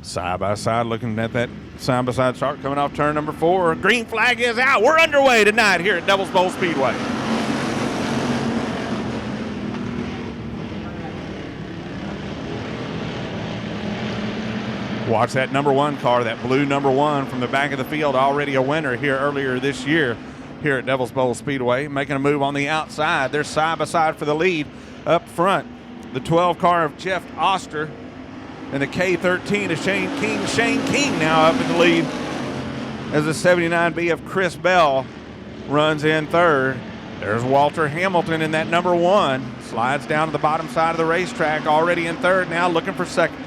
Side by side, looking at that side by side chart coming off turn number 4. Green flag is out. We're underway tonight here at Devil's Bowl Speedway. Watch that number 1 car, that blue number 1 from the back of the field, already a winner here earlier this year here at Devil's Bowl Speedway, making a move on the outside. They're side by side for the lead up front. The 12 car of Jeff Oster and the K13 of Shane King. Shane King now up in the lead as the 79B of Chris Bell runs in third. There's Walter Hamilton in that number 1. Slides down to the bottom side of the racetrack, already in third, now looking for second.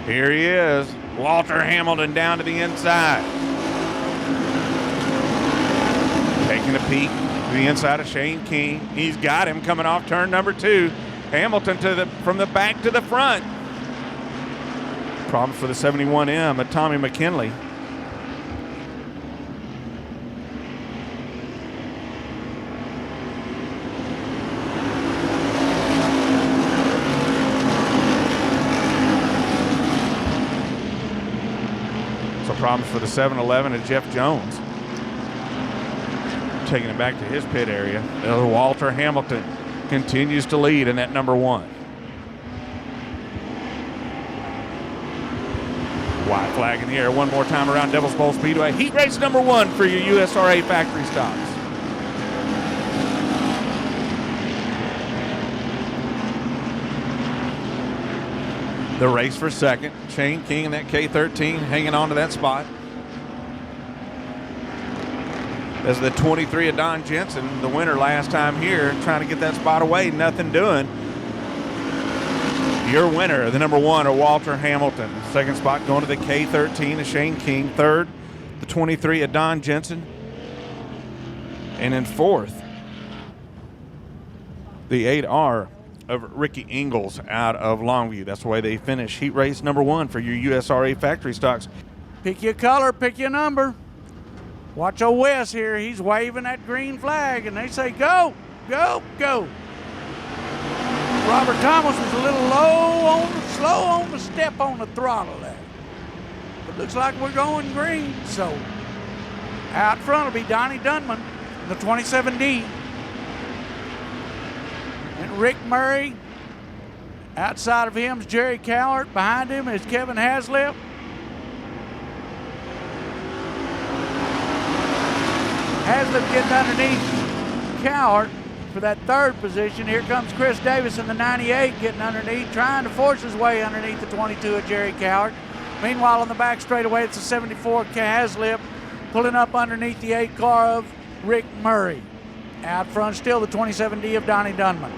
Here he is, Walter Hamilton down to the inside. Taking a peek to the inside of Shane King. He's got him coming off turn number 2. Hamilton from the back to the front. Problems for the 71M of Tommy McKinley. Problems for the 7-Eleven of Jeff Jones. Taking it back to his pit area. Walter Hamilton continues to lead in that number 1. White flag in the air one more time around Devil's Bowl Speedway. Heat race number 1 for your USRA factory stocks. The race for second. Shane King and that K13 hanging on to that spot. As the 23 of Don Jensen, the winner last time here, trying to get that spot away, nothing doing. Your winner, the number 1, of Walter Hamilton. Second spot going to the K13 of Shane King. Third, the 23 of Don Jensen. And in fourth, the 8R of Ricky Ingalls out of Longview. That's the way they finish heat race number 1 for your USRA factory stocks. Pick your color, pick your number. Watch old Wes here. He's waving that green flag, and they say, go, go, go. Robert Thomas was a little slow on the step on the throttle there. But looks like we're going green, so out front will be Donnie Dunman, the 27D. And Rick Murray. Outside of him is Jerry Cowart. Behind him is Kevin Haslip. Haslip getting underneath Cowart for that third position. Here comes Chris Davis in the 98 getting underneath, trying to force his way underneath the 22 of Jerry Cowart. Meanwhile, on the back straightaway, it's the 74 Haslip pulling up underneath the 8 car of Rick Murray. Out front still the 27D of Donnie Dunman.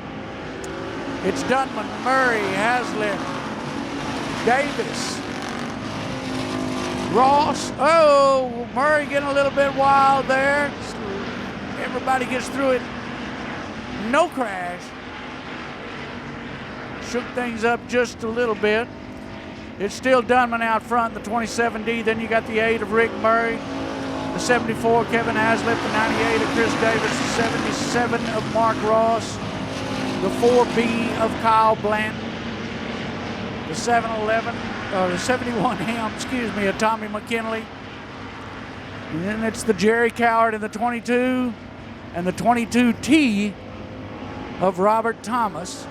It's Dunman, Murray, Haslip, Davis, Ross. Oh, Murray getting a little bit wild there. Everybody gets through it. No crash. Shook things up just a little bit. It's still Dunman out front, the 27D. Then you got the 8 of Rick Murray, the 74 Kevin Haslip, the 98 of Chris Davis, the 77 of Mark Ross, the 4B of Kyle Blanton, the 711, the 71M, of Tommy McKinley. And then it's the Jerry Cowart in the 22 and the 22T of Robert Thomas.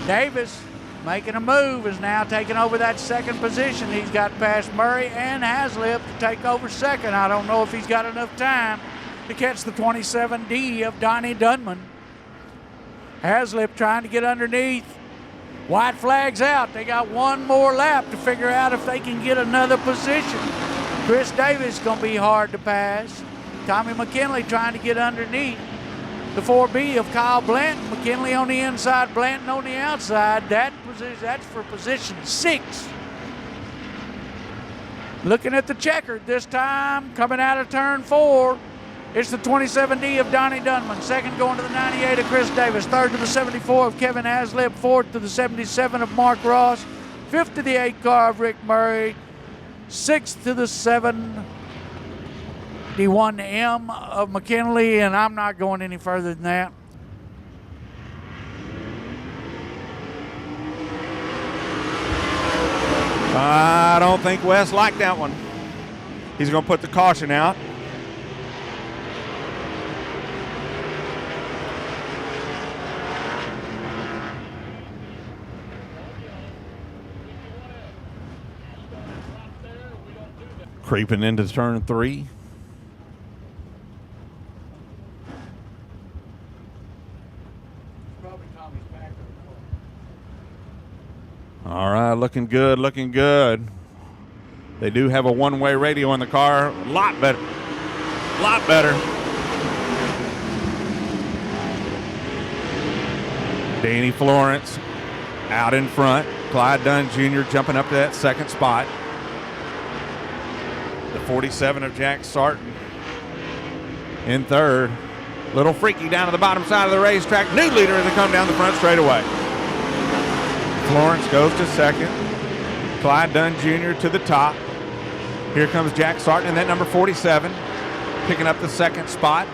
Davis making a move, is now taking over that second position. He's got past Murray and Haslip to take over second. I don't know if he's got enough time to catch the 27D of Donnie Dunman. Haslip trying to get underneath. White flag's out. They got one more lap to figure out if they can get another position. Chris Davis going to be hard to pass. Tommy McKinley trying to get underneath. The 4B of Kyle Blanton. McKinley on the inside, Blanton on the outside. That's for position 6. Looking at the checkered this time, coming out of turn 4. It's the 27D of Donnie Dunman. Second going to the 98 of Chris Davis. Third to the 74 of Kevin Haslip. Fourth to the 77 of Mark Ross. Fifth to the 8 car of Rick Murray. Sixth to the 71M of McKinley, and I'm not going any further than that. I don't think Wes liked that one. He's going to put the caution out. Creeping into turn 3. All right, looking good, looking good. They do have a one-way radio in the car. A lot better. A lot better. Danny Florence out in front. Clyde Dunn Jr. jumping up to that second spot. The 47 of Jack Sarton in third. Little freaky down to the bottom side of the racetrack. New leader as they come down the front straightaway. Florence goes to second. Clyde Dunn Jr. to the top. Here comes Jack Sarton and that number 47 picking up the second spot.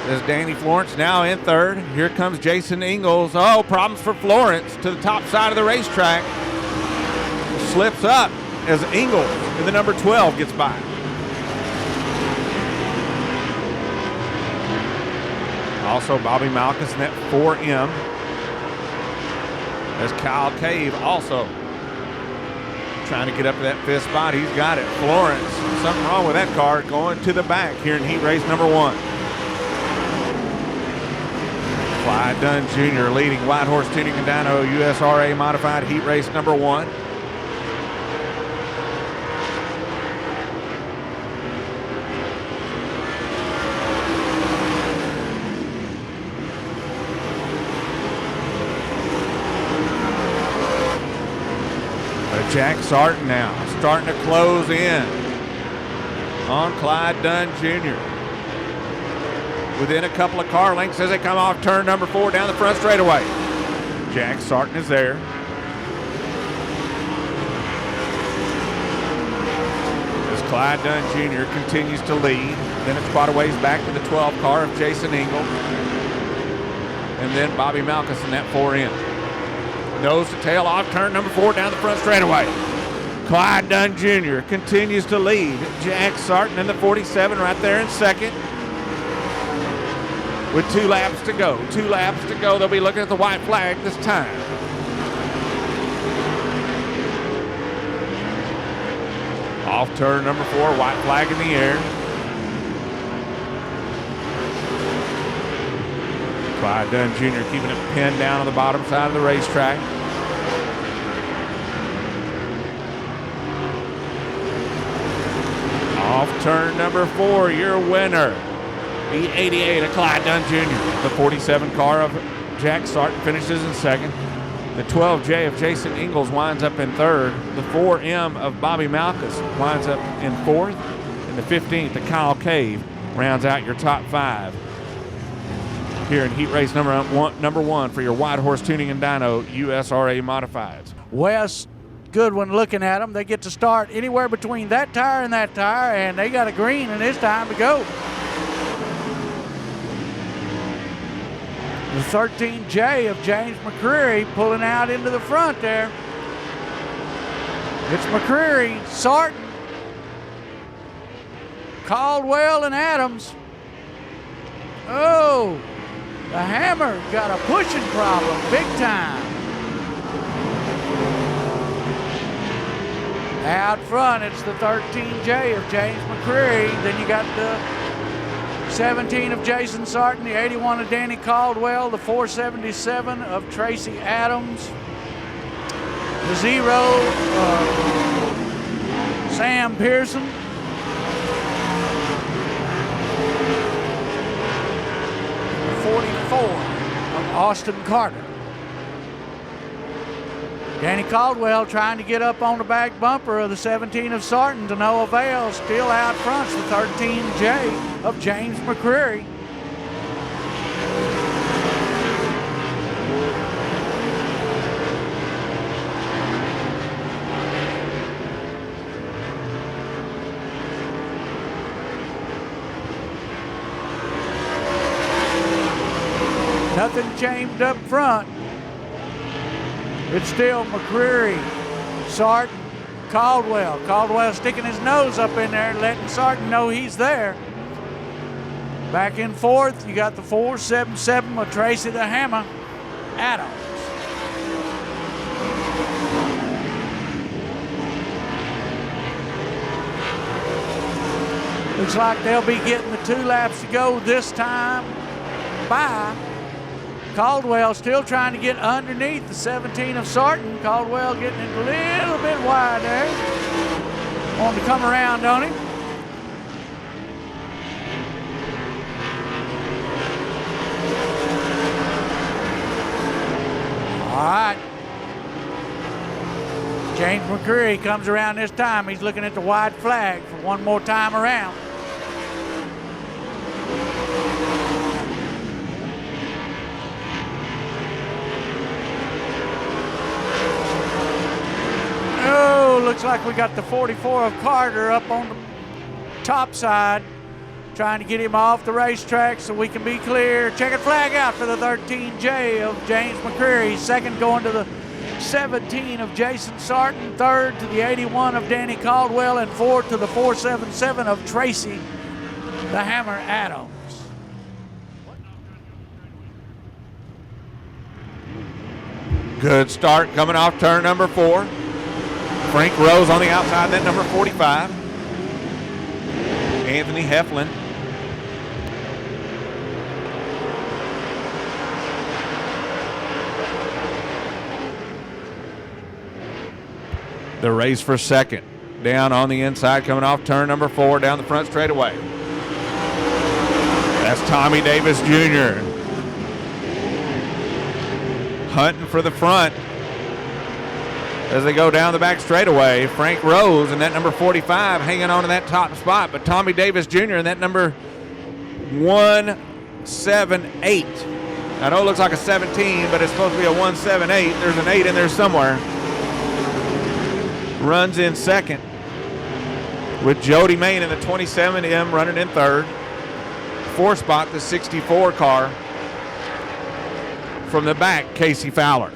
There's Danny Florence now in third. Here comes Jason Ingalls. Oh, problems for Florence to the top side of the racetrack. Slips up as Ingalls in the number 12 gets by. Also Bobby Malkus in that 4M. As Kyle Cave also trying to get up to that 5th spot. He's got it. Florence, something wrong with that car, going to the back here in heat race number 1. Clyde Dunn Jr. leading White Horse Tuning and Dyno USRA Modified heat race number 1. Jack Sarton now starting to close in on Clyde Dunn Jr. Within a couple of car lengths as they come off turn number 4 down the front straightaway. Jack Sarton is there. As Clyde Dunn Jr. continues to lead. Then it's quite a ways back to the 12 car of Jason Ingalls. And then Bobby Malkus in that 4M. Nose to tail off turn number 4 down the front straightaway. Clyde Dunn Jr. continues to lead. Jack Sarton in the 47 right there in second. With 2 laps to go. 2 laps to go. They'll be looking at the white flag this time. Off turn number 4, white flag in the air. Clyde Dunn Jr. keeping it pinned down on the bottom side of the racetrack. Off turn number 4, your winner, the 88 of Clyde Dunn Jr. The 47 car of Jack Sarton finishes in second. The 12J of Jason Ingalls winds up in third. The 4M of Bobby Malkus winds up in fourth. And the 15th of Kyle Cave rounds out your top 5 here in heat race number one for your White Horse Tuning and Dyno USRA Modifieds. Wes Goodwin looking at them. They get to start anywhere between that tire and that tire, and they got a green, and it's time to go. The 13J of James McCreary pulling out into the front there. It's McCreary, Sarton, Caldwell, and Adams. Oh, the Hammer got a pushing problem, big time. Out front, it's the 13J of James McCreary. Then you got the 17 of Jason Sarton, the 81 of Danny Caldwell, the 477 of Tracy Adams, the 0 Sam Pearson, the 44 of Austin Carter. Danny Caldwell trying to get up on the back bumper of the 17 of Sarton to no avail. Still out front, the 13J of James McCreary. Nothing changed up front. It's still McCreary, Sarton, Caldwell. Caldwell sticking his nose up in there, letting Sarton know he's there. Back in fourth, you got the 477 with Tracy the Hammer Adams. Looks like they'll be getting the 2 laps to go this time by. Caldwell still trying to get underneath the 17 of Sarton. Caldwell getting it a little bit wide there. Wanting to come around on him. All right. James McCreary comes around this time. He's looking at the white flag for one more time around. Oh, looks like we got the 44 of Carter up on the top side, trying to get him off the racetrack so we can be clear. Checkered flag out for the 13J of James McCreary. Second going to the 17 of Jason Sarton. Third to the 81 of Danny Caldwell. And fourth to the 477 of Tracy the Hammer Adams. Good start coming off turn number 4. Frank Rose on the outside, then number 45. Anthony Heflin. The race for second. Down on the inside, coming off turn number 4, down the front straightaway. That's Tommy Davis Jr. Hunting for the front as they go down the back straightaway. Frank Rose and that number 45 hanging on to that top spot, but Tommy Davis Jr. and that number 178. I know it looks like a 17, but it's supposed to be a 178. There's an 8 in there somewhere. Runs in second with Jody Main in the 27M running in third. 4th spot, the 64 car. From the back, Casey Fowler.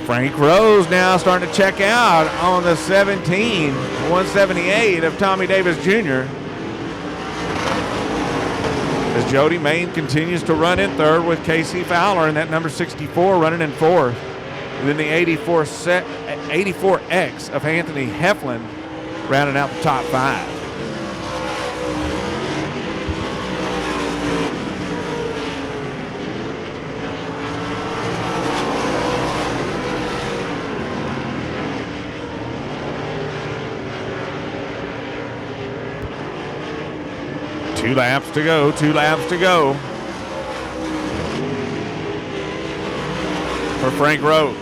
Frank Rose now starting to check out on the 17, 178 of Tommy Davis Jr. As Jody Main continues to run in third with Casey Fowler and that number 64 running in fourth. And then the 84X of Anthony Heflin rounding out the top 5. Two laps to go, 2 laps to go for Frank Rose.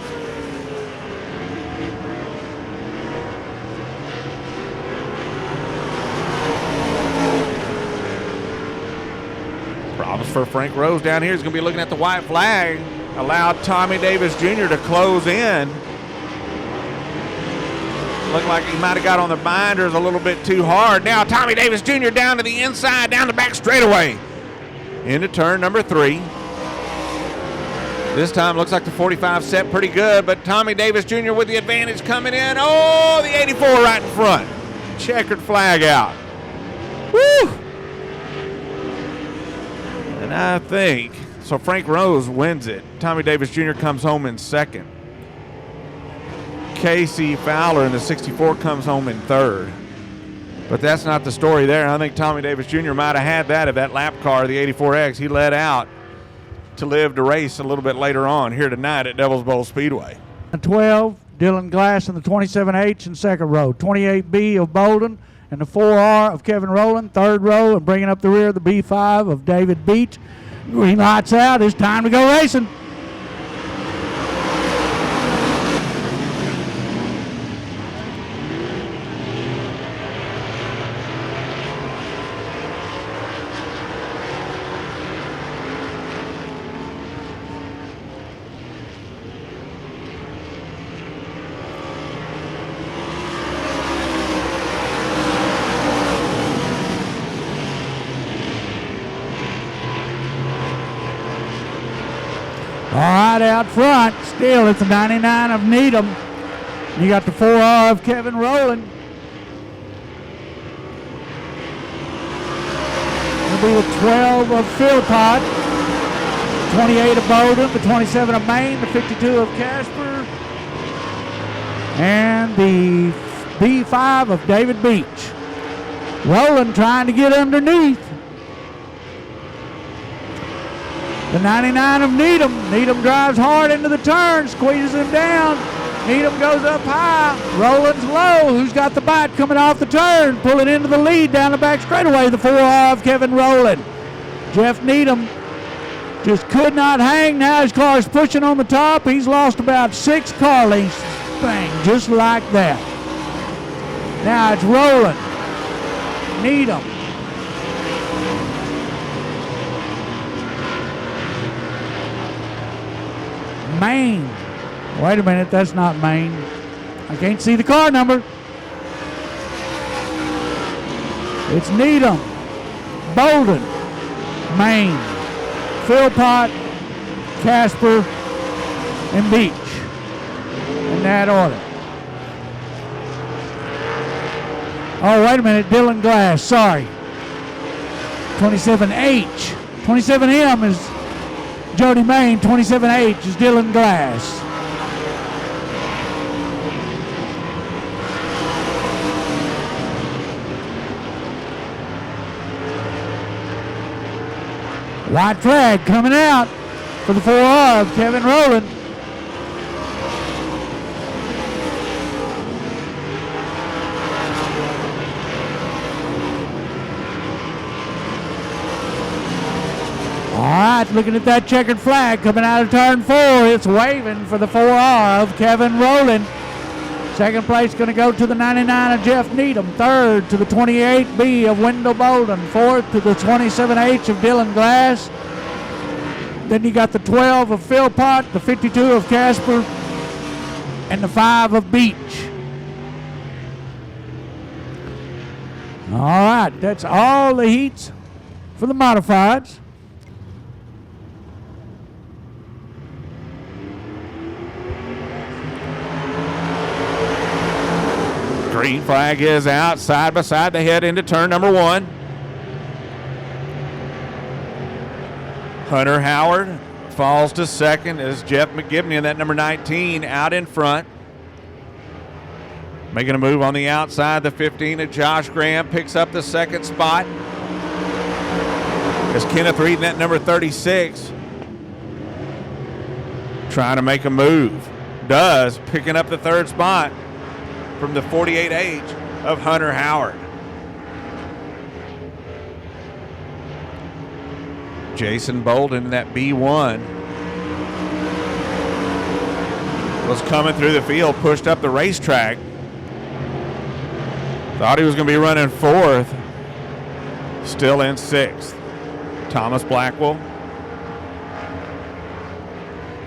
Problems for Frank Rose down here. He's going to be looking at the white flag. Allowed Tommy Davis Jr. to close in. Looked like he might have got on the binders a little bit too hard. Now Tommy Davis Jr. down to the inside, down the back straightaway. Into turn number 3. This time looks like the 45 set pretty good, but Tommy Davis Jr. with the advantage coming in. Oh, the 84 right in front. Checkered flag out. Woo! And I think, so Frank Rose wins it. Tommy Davis Jr. comes home in second. Casey Fowler in the 64 comes home in third. But that's not the story there. I think Tommy Davis Jr. might have had that if that lap car, the 84X, he let out to live to race a little bit later on here tonight at Devil's Bowl Speedway. 12, Dylan Glass in the 27H in second row. 28B of Bolden and the 4R of Kevin Rowland, third row, and bringing up the rear, the B5 of David Beach. Green lights out. It's time to go racing. All right, out front, still it's the 99 of Needham. You got the 4R of Kevin Rowland. It'll be the 12 of Philpott, 28 of Bowden, the 27 of Maine, the 52 of Casper, and the B5 of David Beach. Rowland trying to get underneath. The 99 of Needham. Needham drives hard into the turn, squeezes him down. Needham goes up high. Rowland's low. Who's got the bite coming off the turn? Pulling into the lead down the back straightaway. The 4R of Kevin Rowland. Jeff Needham just could not hang. Now his car is pushing on the top. He's lost about 6 car lengths. Bang, just like that. Now it's Rowland. Needham. Maine. Wait a minute, that's not Maine. I can't see the car number. It's Needham, Bolden, Maine, Philpott, Casper, and Beach. In that order. Oh, wait a minute, Dylan Glass, sorry. 27H. 27M is Jody Maine, 27H is Dylan Glass. White flag coming out for the 4R of Kevin Rowland. All right, looking at that checkered flag coming out of turn 4. It's waving for the 4R of Kevin Rowland. Second place going to go to the 99 of Jeff Needham. Third to the 28B of Wendell Bolden. Fourth to the 27H of Dylan Glass. Then you got the 12 of Philpott, the 52 of Casper, and the 5 of Beach. All right, that's all the heats for the modifieds. Green flag is out, side by side. They head into turn number 1. Hunter Howard falls to second as Jeff McGibney in that number 19 out in front. Making a move on the outside, the 15 of Josh Graham picks up the second spot. As Kenneth Reed in that number 36 trying to make a move. Does, picking up the third spot from the 48H of Hunter Howard. Jason Bolden in that B1 was coming through the field, pushed up the racetrack. Thought he was going to be running 4th. Still in 6th. Thomas Blackwell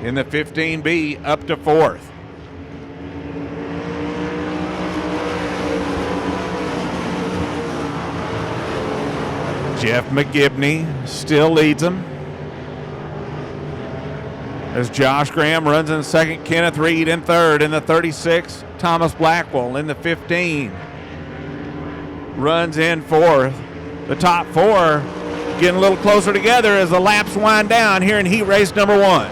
in the 15B up to 4th. Jeff McGibney still leads them. As Josh Graham runs in second, Kenneth Reed in third. In the 36, Thomas Blackwell in the 15. Runs in 4th. The top 4 getting a little closer together as the laps wind down here in heat race number 1.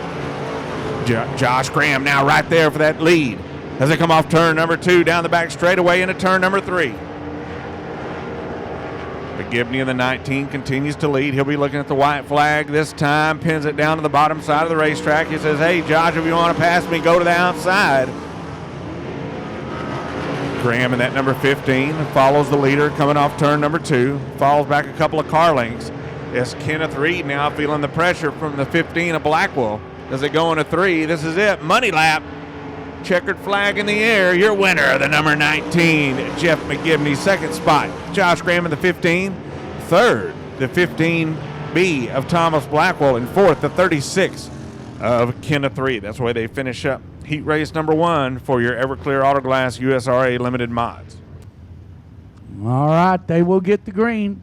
Josh Graham now right there for that lead as they come off turn number 2 down the back straightaway into turn number 3. McGibney in the 19 continues to lead. He'll be looking at the white flag this time, pins it down to the bottom side of the racetrack. He says, hey, Josh, if you want to pass me, go to the outside. Graham in that number 15 follows the leader coming off turn number 2, falls back a couple of car lengths. It's Kenneth Reed now feeling the pressure from the 15 of Blackwell. Does it go into 3? This is it. Money lap. Checkered flag in the air. Your winner, the number 19, Jeff McGibney, second spot. Josh Graham in the 15. Third, the 15B of Thomas Blackwell. And fourth, the 36 of Kenneth Reed. That's where they finish up heat race number 1 for your Everclear Autoglass USRA Limited Mods. All right, they will get the green.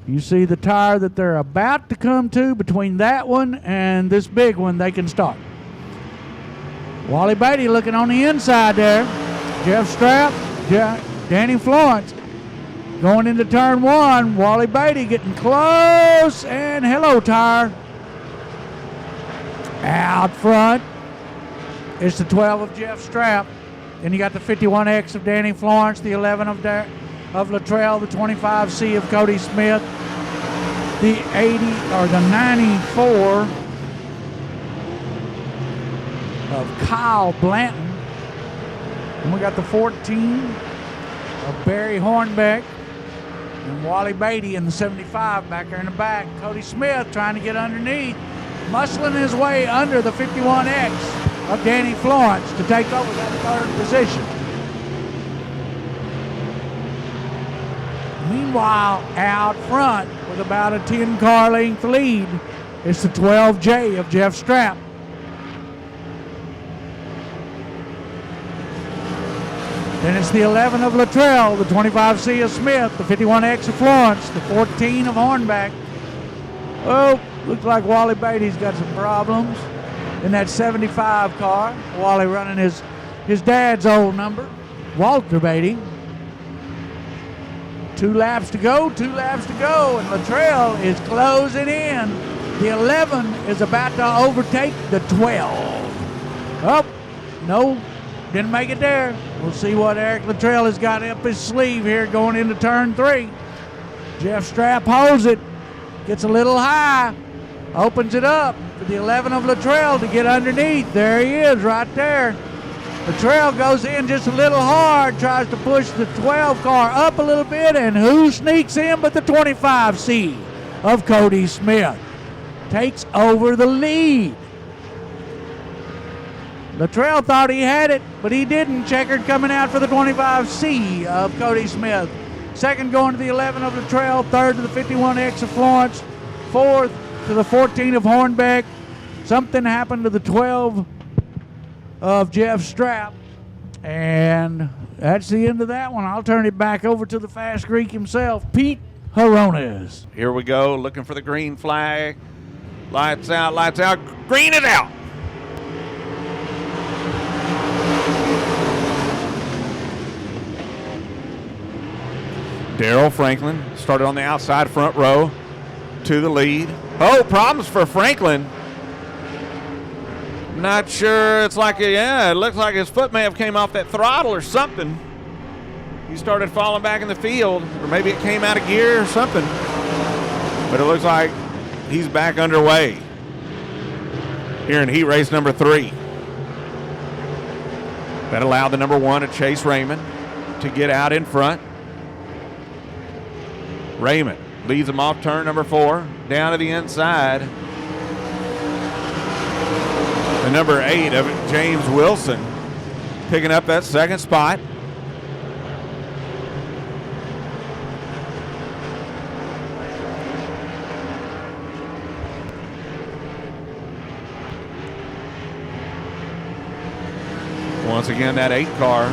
You see the tire that they're about to come to between that one and this big one, they can start. Wally Beatty looking on the inside there. Jeff Strap, Danny Florence going into turn 1. Wally Beatty getting close, and hello, tire. Out front, it's the 12 of Jeff Strap. Then you got the 51X of Danny Florence, the 11 of Luttrell, the 25C of Cody Smith, the 80 or the 94 of Kyle Blanton. And we got the 14 of Barry Hornbeck and Wally Beatty in the 75 back there in the back. Cody Smith trying to get underneath, muscling his way under the 51X of Danny Florence to take over that third position. Meanwhile, out front with about a 10-car length lead, it's the 12J of Jeff Strap. Then it's the 11 of Luttrell, the 25C of Smith, the 51X of Florence, the 14 of Hornback. Oh, looks like Wally Beatty's got some problems in that 75 car. Wally running his dad's old number, Walter Beatty. 2 laps to go, and Luttrell is closing in. The 11 is about to overtake the 12. Oh, no, didn't make it there. We'll see what Eric Luttrell has got up his sleeve here going into turn 3. Jeff Strap holds it, gets a little high, opens it up for the 11 of Luttrell to get underneath. There he is right there. Luttrell goes in just a little hard, tries to push the 12 car up a little bit, and who sneaks in but the 25C of Cody Smith. Takes over the lead. Luttrell thought he had it, but he didn't. Checkered coming out for the 25C of Cody Smith. Second going to the 11 of Luttrell. Third to the 51X of Florence. Fourth to the 14 of Hornbeck. Something happened to the 12 of Jeff Strap. And that's the end of that one. I'll turn it back over to the Fast Greek himself, Pete Harones. Here we go, looking for the green flag. Lights out, lights out. Green is out. Darrell Franklin started on the outside front row to the lead. Oh, problems for Franklin. Not sure. It's like, it looks like his foot may have came off that throttle or something. He started falling back in the field, or maybe it came out of gear or something. But it looks like he's back underway here in heat race number 3. That allowed the number 1 of Chase Raymond to get out in front. Raymond leads him off turn number 4, down to the inside. The number 8 of James Wilson picking up that second spot. Once again, that 8 car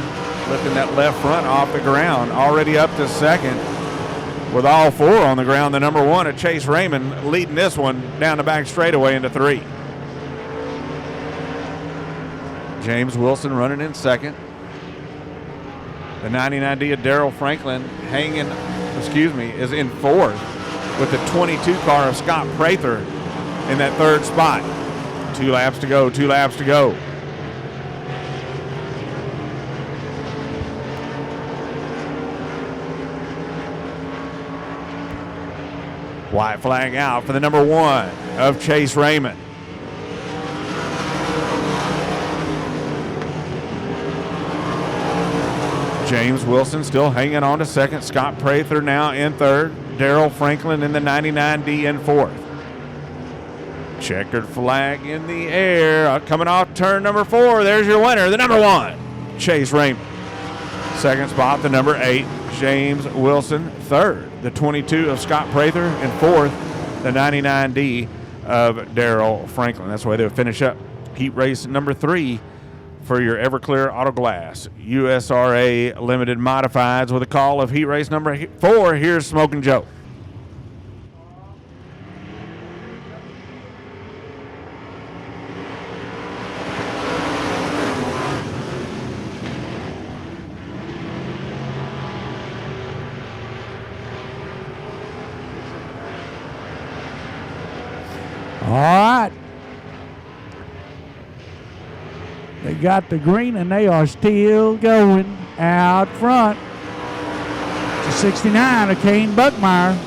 lifting that left front off the ground, already up to second. With all 4 on the ground, the number 1 of Chase Raymond leading this one down the back straightaway into 3. James Wilson running in second. The 99D of Darrell Franklin is in 4th with the 22 car of Scott Prather in that 3rd spot. 2 laps to go, 2 laps to go. White flag out for the number 1 of Chase Raymond. James Wilson still hanging on to second. Scott Prather now in third. Darrell Franklin in the 99D in fourth. Checkered flag in the air. Coming off turn number 4. There's your winner, the number 1, Chase Raymond. Second spot, the number 8, James Wilson. Third, the 22 of Scott Prather. And fourth, the 99D of Darrell Franklin. That's the way they'll finish up heat race number 3 for your Everclear Auto Glass USRA Limited Modifieds. With a call of heat race number 4, here's Smokin' Joe. All right. They got the green and they are still going out front. To 69 of Kane Buckmeyer.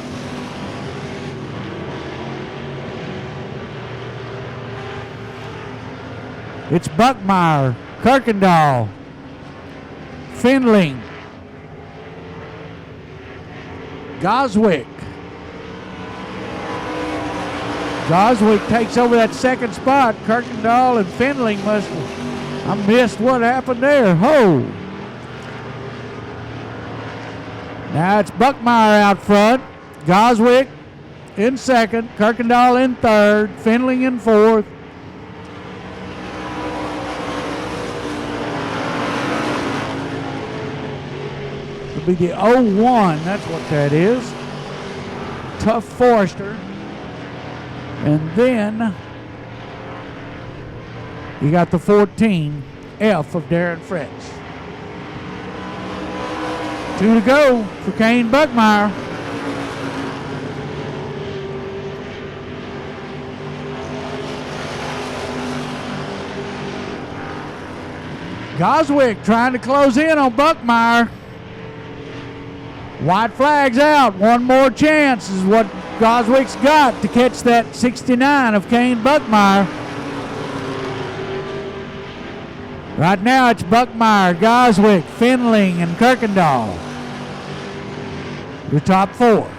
It's Buckmeyer, Kirkendall, Findling, Goswick. Goswick takes over that second spot. Kirkendall and Findling must have. I missed what happened there. Ho! Now it's Buckmeyer out front. Goswick in second. Kirkendall in third. Findling in fourth. It'll be the 01. That's what that is. Tough Forester. And then you got the 14, F of Darren Fretz. 2 to go for Kane Buckmeyer. Goswick trying to close in on Buckmeyer. White flag's out. One more chance is what Goswick's got to catch that 69 of Kane Buckmeyer. Right now it's Buckmeyer, Goswick, Findling, and Kirkendall. The top 4.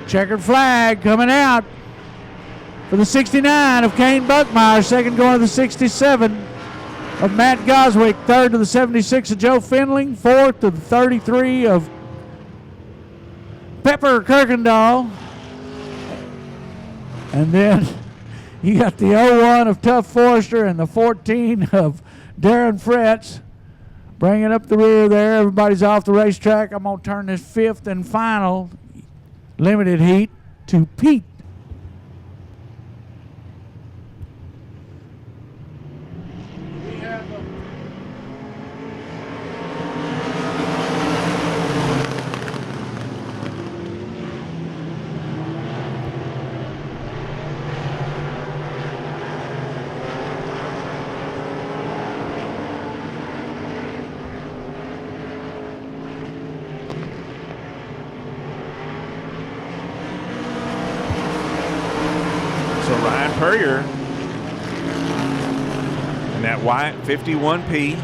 Checkered flag coming out for the 69 of Kane Buckmeyer. Second going to the 67 of Matt Goswick. Third to the 76 of Joe Findling. Fourth to the 33 of Pepper Kirkendall. And then you got the 01 of Tough Forester and the 14 of Darren Fretz bringing up the rear there. Everybody's off the racetrack. I'm going to turn this 5th and final limited heat to Pete. Purrier and that white 51P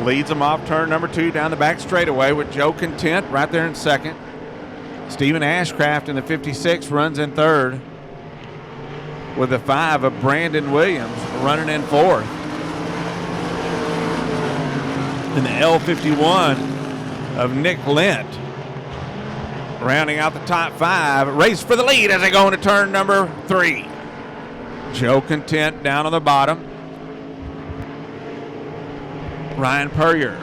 leads them off turn number 2 down the back straightaway with Joe Content right there in second. Stephen Ashcraft in the 56 runs in third with the 5 of Brandon Williams running in fourth. And the L51 of Nick Lent rounding out the top 5. Race for the lead as they go into turn number 3. Joe Content down on the bottom. Ryan Purrier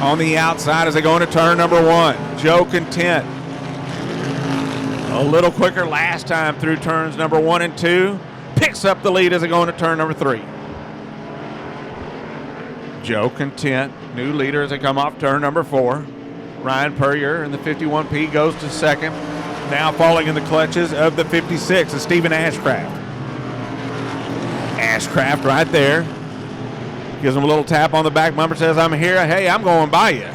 on the outside as they go into turn number 1. Joe Content a little quicker last time through turns number 1 and 2. Picks up the lead as they go into turn number 3. Joe Content, new leader as they come off turn number 4. Ryan Purrier in the 51P goes to second. Now falling in the clutches of the 56 of Stephen Ashcraft. Ashcraft right there. Gives him a little tap on the back bumper, says, I'm here. Hey, I'm going by you.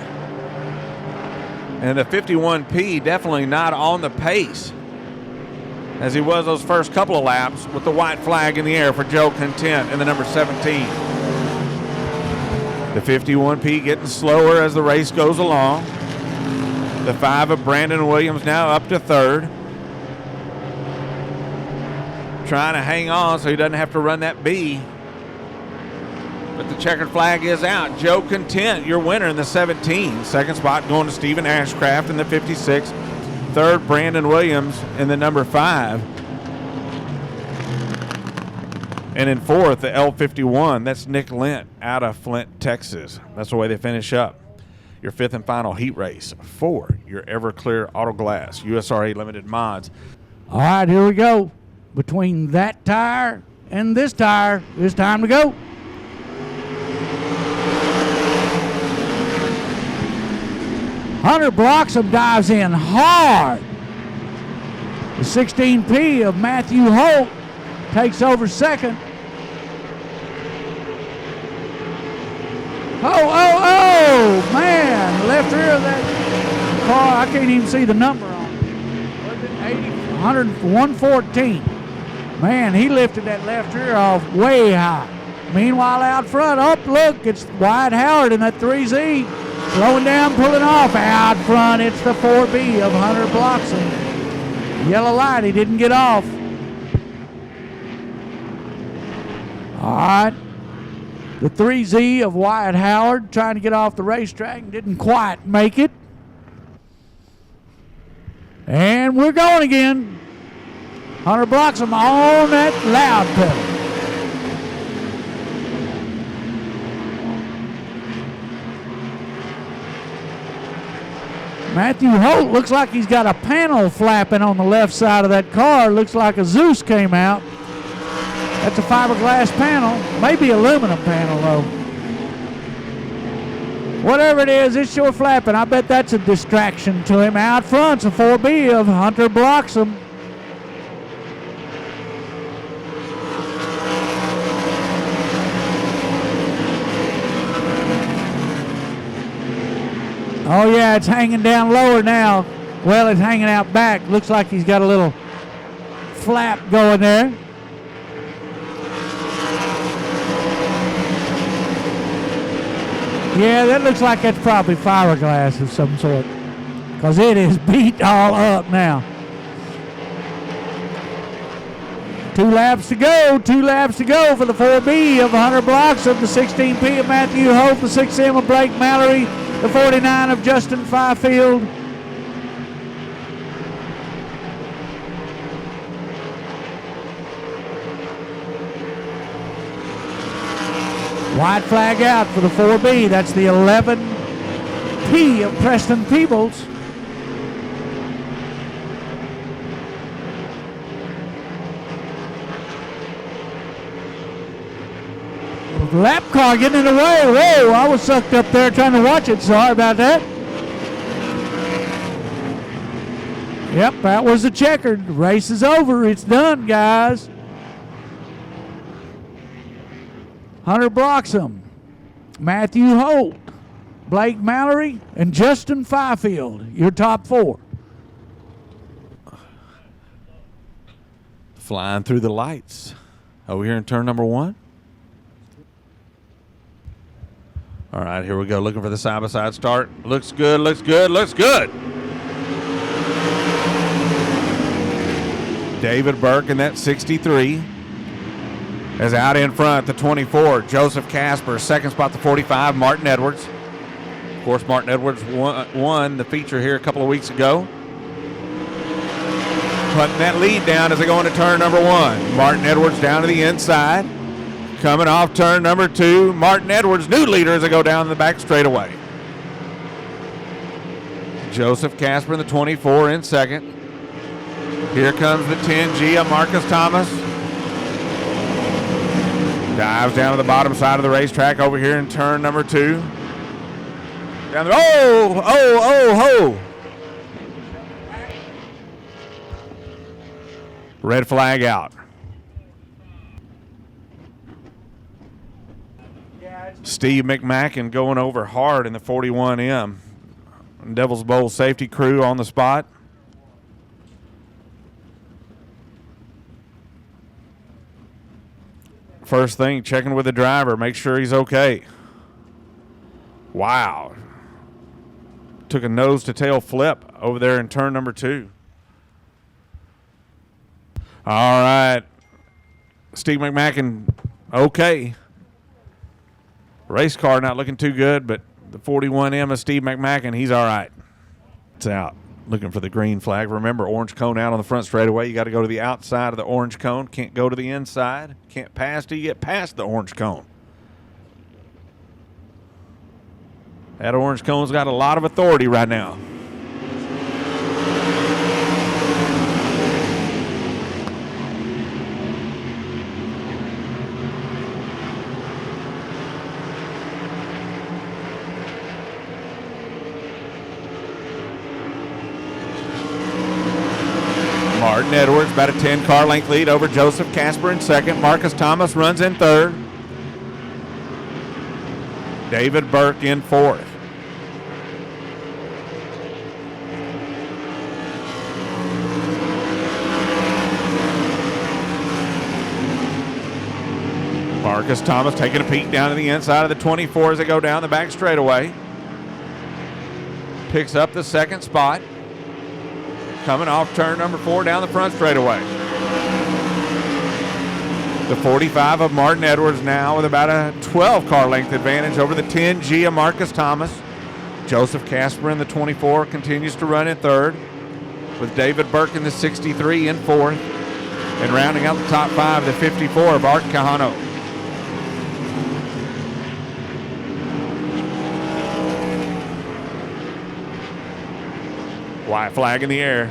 And the 51P definitely not on the pace as he was those first couple of laps, with the white flag in the air for Joe Content in the number 17. The 51P getting slower as the race goes along. The 5 of Brandon Williams now up to third. Trying to hang on so he doesn't have to run that B. But the checkered flag is out. Joe Content, your winner in the 17. Second spot going to Stephen Ashcraft in the 56. Third, Brandon Williams in the number 5. And in fourth, the L51, that's Nick Lent out of Flint, Texas. That's the way they finish up your fifth and final heat race for your Everclear Auto Glass USRA Limited Mods. All right, here we go. Between that tire and this tire, it's time to go. Hunter Bloxham dives in hard. The 16P of Matthew Holt takes over second. Oh, man. Left rear of that car, I can't even see the number on it. Was it 114? Man, he lifted that left rear off way high. Meanwhile, out front, look, it's Wyatt Howard in that 3Z. Slowing down, pulling off. Out front, it's the 4B of Hunter Bloxham. Yellow light, he didn't get off. All right. The 3Z of Wyatt Howard trying to get off the racetrack and didn't quite make it. And we're going again. Hunter Bloxham on that loud pedal. Matthew Holt looks like he's got a panel flapping on the left side of that car. Looks like a Zeus came out. That's a fiberglass panel. Maybe aluminum panel, though. Whatever it is, it's sure flapping. I bet that's a distraction to him. Out front's a 4B of Hunter Bloxham. Oh, yeah, it's hanging down lower now. Well, it's hanging out back. Looks like he's got a little flap going there. Yeah, that looks like that's probably fiberglass of some sort, because it is beat all up now. 2 laps to go. 2 laps to go for the 4B of Hunter Bloxham, the 16P of Matthew Holt, the 6M of Blake Mallory, the 49 of Justin Fifield. White flag out for the 4B. That's the 11P of Preston Peebles. Lap car getting in the way. Whoa, I was sucked up there trying to watch it. Sorry about that. Yep, that was the checkered. The race is over. It's done, guys. Hunter Bloxham, Matthew Holt, Blake Mallory, and Justin Fifield, your top 4. Flying through the lights over here in turn number 1. All right, here we go. Looking for the side-by-side start. Looks good, looks good, looks good. David Burke in that 63 is out in front, the 24. Joseph Casper, second spot, the 45. Martin Edwards. Of course, Martin Edwards won the feature here a couple of weeks ago. Putting that lead down as they go into turn number 1. Martin Edwards down to the inside. Coming off turn number 2, Martin Edwards, new leader as they go down the back straightaway. Joseph Casper in the 24 in second. Here comes the 10G of Marcus Thomas. Dives down to the bottom side of the racetrack over here in turn number 2. Down there, oh. Red flag out. Steve McMacken going over hard in the 41M. Devil's Bowl safety crew on the spot. First thing, checking with the driver, make sure he's okay. Wow. Took a nose to tail flip over there in turn number 2. All right. Steve McMacken, okay. Race car not looking too good, but the 41M of Steve McMacken, he's all right. It's out. Looking for the green flag. Remember, orange cone out on the front straightaway. You got to go to the outside of the orange cone. Can't go to the inside. Can't pass till you get past the orange cone. That orange cone's got a lot of authority right now. Martin Edwards, about a 10-car length lead over Joseph Casper in second. Marcus Thomas runs in third. David Burke in fourth. Marcus Thomas taking a peek down to the inside of the 24 as they go down the back straightaway. Picks up the second spot. Coming off turn number 4 down the front straightaway. The 45 of Martin Edwards now with about a 12-car length advantage over the 10G of Marcus Thomas. Joseph Casper in the 24 continues to run in third, with David Burke in the 63 in fourth, and rounding out the top 5, the 54 of Art Cajano. White flag in the air.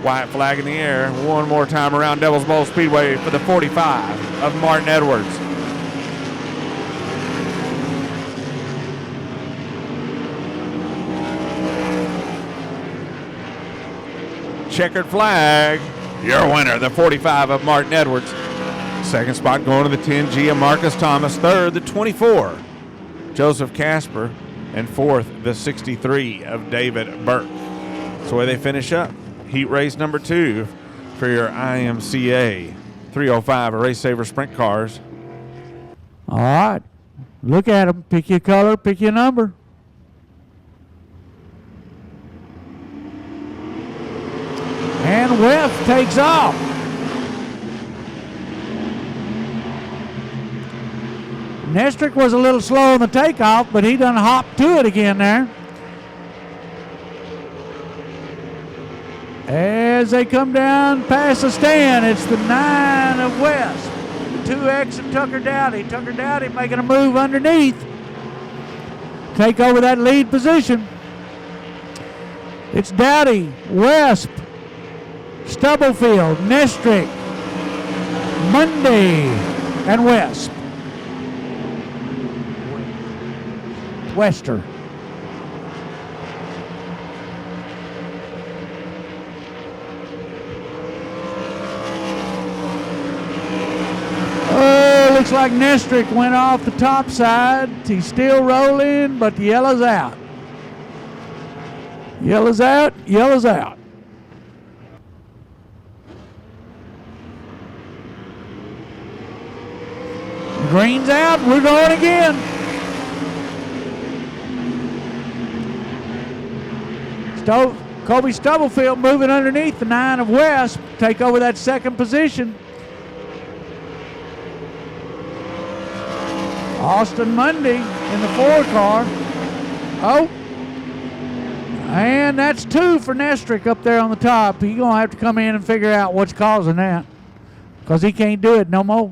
White flag in the air. One more time around Devil's Bowl Speedway for the 45 of Martin Edwards. Checkered flag. Your winner, the 45 of Martin Edwards. Second spot going to the 10G of Marcus Thomas. Third, the 24, Joseph Casper. And fourth, the 63 of David Burke. That's the way they finish up. Heat race number 2 for your IMCA 305 Race Saver Sprint Cars. All right. Look at them. Pick your color, pick your number. And West takes off. Nestrick was a little slow on the takeoff, but he done hopped to it again there. As they come down past the stand, it's the 9 of West. The 2X of Tucker Dowdy. Tucker Dowdy making a move underneath. Take over that lead position. It's Dowdy, West, Stubblefield, Nestrick, Monday, and West. Wester. Looks like Nestrick went off the top side. He's still rolling, but the yellow's out. Yellow's out, yellow's out. Green's out, we're going again. Kobe Stubblefield moving underneath the 9 of West, take over that second position. Austin Mundy in the 4 car. Oh, and that's 2 for Nestrick up there on the top. He's going to have to come in and figure out what's causing that, because he can't do it no more.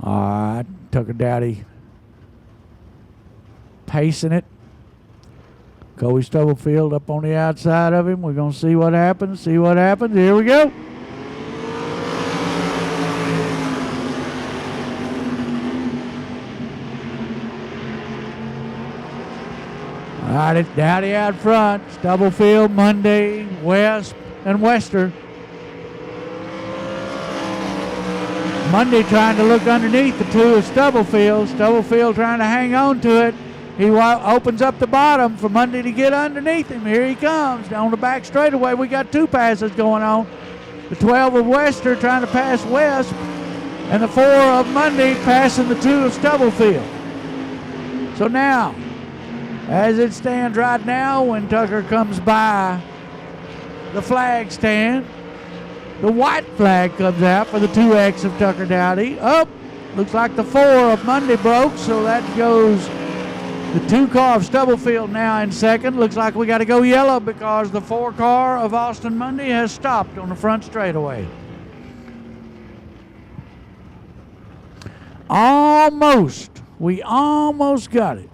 All right, Tucker Dowdy pacing it. Kobe Stubblefield up on the outside of him. We're going to see what happens, Here we go. All right, it's Dowdy out front. Stubblefield, Monday, West, and Wester. Monday trying to look underneath the 2 of Stubblefield. Stubblefield trying to hang on to it. He opens up the bottom for Monday to get underneath him. Here he comes down the back straightaway. We got two passes going on. The 12 of Wester trying to pass West, and the 4 of Monday passing the 2 of Stubblefield. So now, as it stands right now, when Tucker comes by the flag stand, the white flag comes out for the 2X of Tucker Dowdy. Up, looks like the 4 of Monday broke, so that goes the 2 car of Stubblefield now in second. Looks like we got to go yellow because the 4 car of Austin Monday has stopped on the front straightaway. Almost. We almost got it.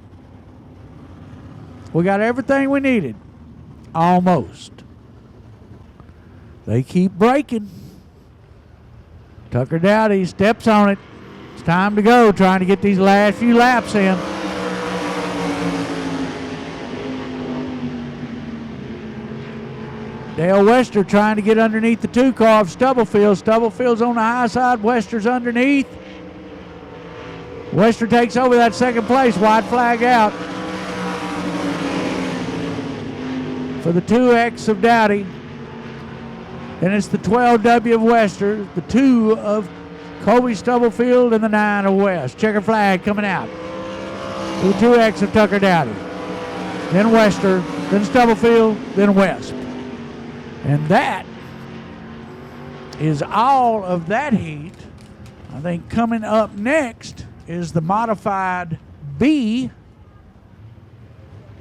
We got everything we needed. Almost. They keep braking. Tucker Dowdy steps on it. It's time to go, trying to get these last few laps in. Dale Wester trying to get underneath the 2 car of Stubblefield. Stubblefield's on the high side. Wester's underneath. Wester takes over that second place. White flag out for the 2X of Dowdy. Then it's the 12W of Wester, the 2 of Colby Stubblefield, and the 9 of West. Checker flag coming out for the 2X of Tucker Dowdy. Then Wester, then Stubblefield, then West. And that is all of that heat. I think coming up next is the modified B.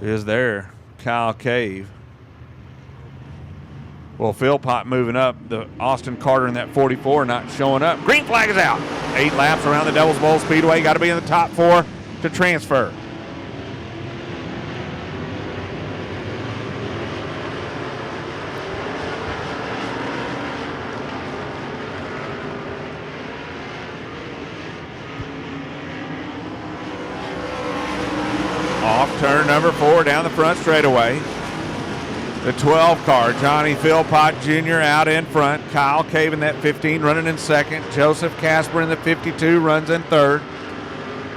Is there Kyle Cave. Well, Philpott moving up. The Austin Carter in that 44 not showing up. Green flag is out. 8 laps around the Devil's Bowl Speedway. Got to be in the top 4 to transfer. Off turn number 4 down the front straightaway. The 12 car, Johnny Philpott Jr. out in front. Kyle Cave in that 15 running in second. Joseph Casper in the 52 runs in third.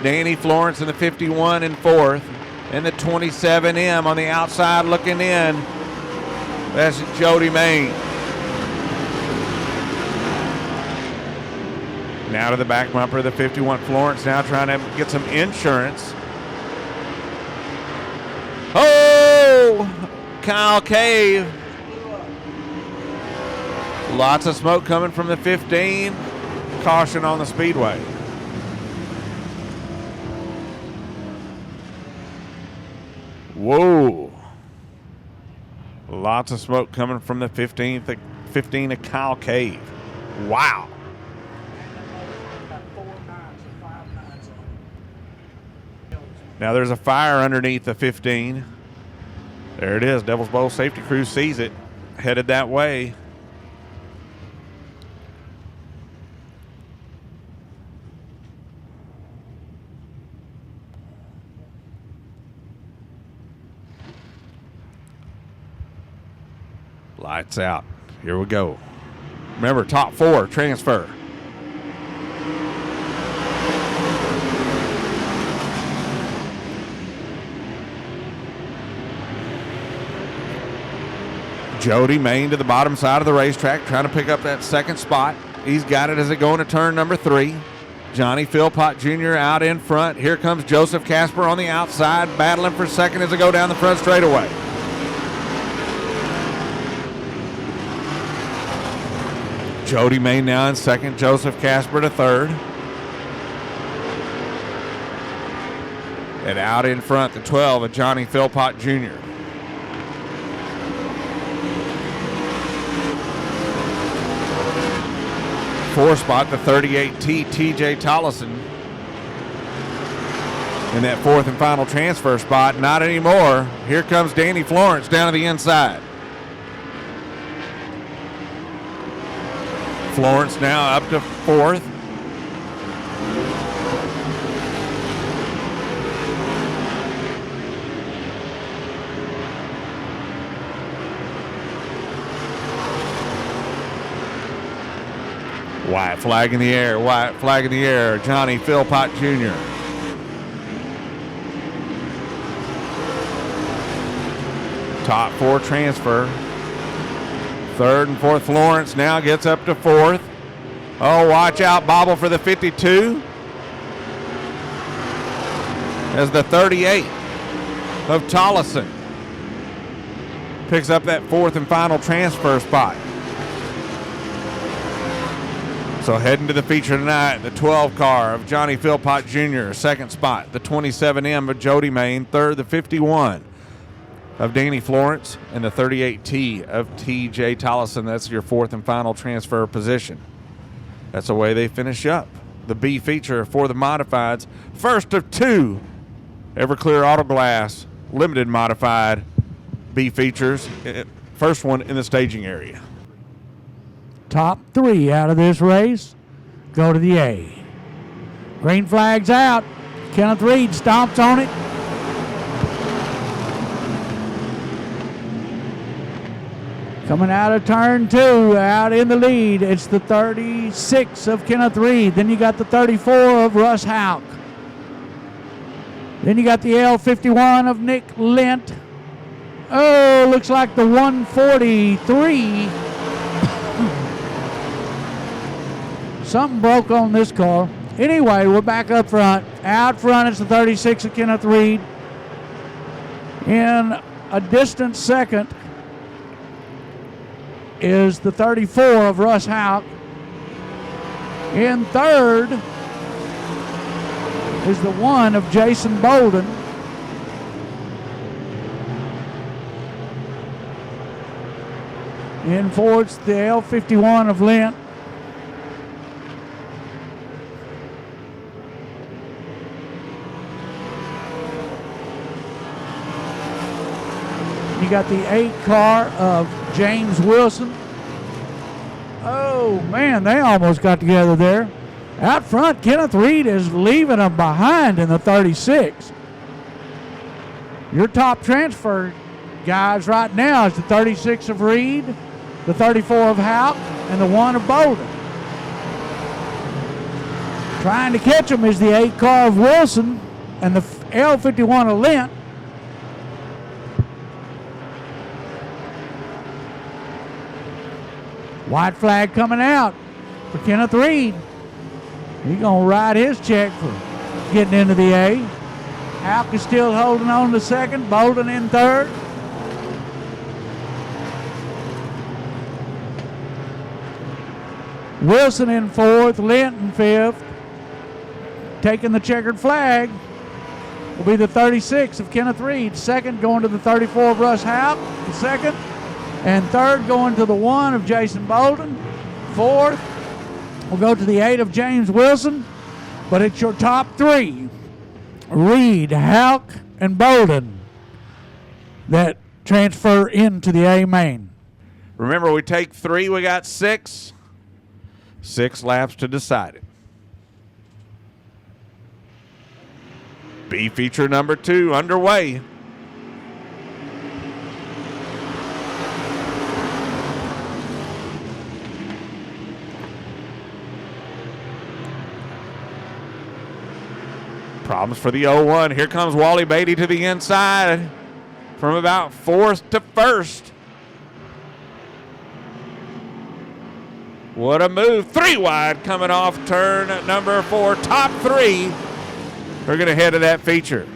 Danny Florence in the 51 in fourth. And the 27M on the outside looking in. That's Jody Main. Now to the back bumper of the 51. Florence now trying to get some insurance. Oh! Kyle Cave. Lots of smoke coming from the 15. Caution on the Speedway. Whoa. Lots of smoke coming from the 15 of Kyle Cave. Wow. Now there's a fire underneath the 15. There it is. Devil's Bowl safety crew sees it. Headed that way. Lights out. Here we go. Remember, top 4 transfer. Jody Main to the bottom side of the racetrack, trying to pick up that second spot. He's got it as it going to turn number 3. Johnny Philpott Jr. out in front. Here comes Joseph Casper on the outside, battling for second as they go down the front straightaway. Jody Main now in second, Joseph Casper to third. And out in front, the 12 of Johnny Philpott Jr. Four spot, the 38T, TJ Tollison. In that 4th and final transfer spot, not anymore. Here comes Danny Florence down to the inside. Florence now up to 4th. White flag in the air, white flag in the air. Johnny Philpott Jr. Top 4 transfer. Third and fourth, Florence now gets up to fourth. Oh, watch out, bobble for the 52. As the 38 of Tollison picks up that fourth and final transfer spot. So heading to the feature tonight, the 12 car of Johnny Philpott Jr., second spot. The 27M of Jody Main, third. The 51 of Danny Florence, and the 38T of TJ Tollison. That's your fourth and final transfer position. That's the way they finish up the B feature for the modifieds. First of two Everclear Auto Glass limited modified B features. First one in the staging area. Top 3 out of this race go to the A. Green flag's out. Kenneth Reed stomps on it. Coming out of turn 2, out in the lead, it's the 36 of Kenneth Reed. Then you got the 34 of Russ Hauk. Then you got the L51 of Nick Lint. Oh, looks like the 143. Something broke on this car. Anyway, we're back up front. Out front, it's the 36 of Kenneth Reed. In a distant second is the 34 of Russ Hauk. In third is the 1 of Jason Bolden. In fourth, the L51 of Lint. You got the 8 car of James Wilson. Oh, man, they almost got together there. Out front, Kenneth Reed is leaving them behind in the 36. Your top transfer guys right now is the 36 of Reed, the 34 of Hauk, and the 1 of Bolden. Trying to catch them is the 8 car of Wilson and the L51 of Lint. White flag coming out for Kenneth Reed. He's going to write his check for getting into the A. Hauk is still holding on to second. Bolden in third. Wilson in fourth. Lint in fifth. Taking the checkered flag will be the 36 of Kenneth Reed. Second going to the 34 of Russ Hauk. The second. And third going to the 1 of Jason Bolden. Fourth will go to the 8 of James Wilson. But it's your top 3, Reed, Hauk, and Bolden, that transfer into the A main. Remember, we take 3, we got 6. 6 laps to decide it. B feature number 2 underway. Problems for the 01. Here comes Wally Beatty to the inside from about 4th to 1st. What a move. 3 wide coming off turn number 4. Top 3 are going to head to that feature.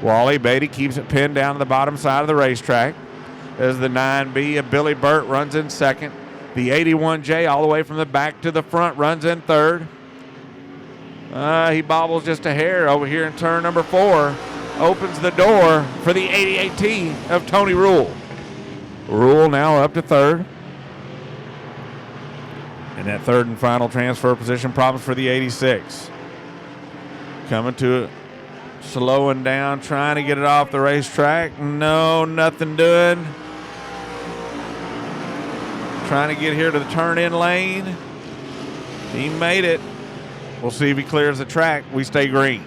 Wally Beatty keeps it pinned down to the bottom side of the racetrack as the 9B of Billy Burt runs in second. The 81J all the way from the back to the front runs in third. He bobbles just a hair over here in turn number 4. Opens the door for the 88T of Tony Rule. Rule now up to third. In that third and final transfer position, problems for the 86. Coming to it, slowing down, trying to get it off the racetrack. No, nothing doing. Trying to get here to the turn-in lane. He made it. We'll see if he clears the track. We stay green.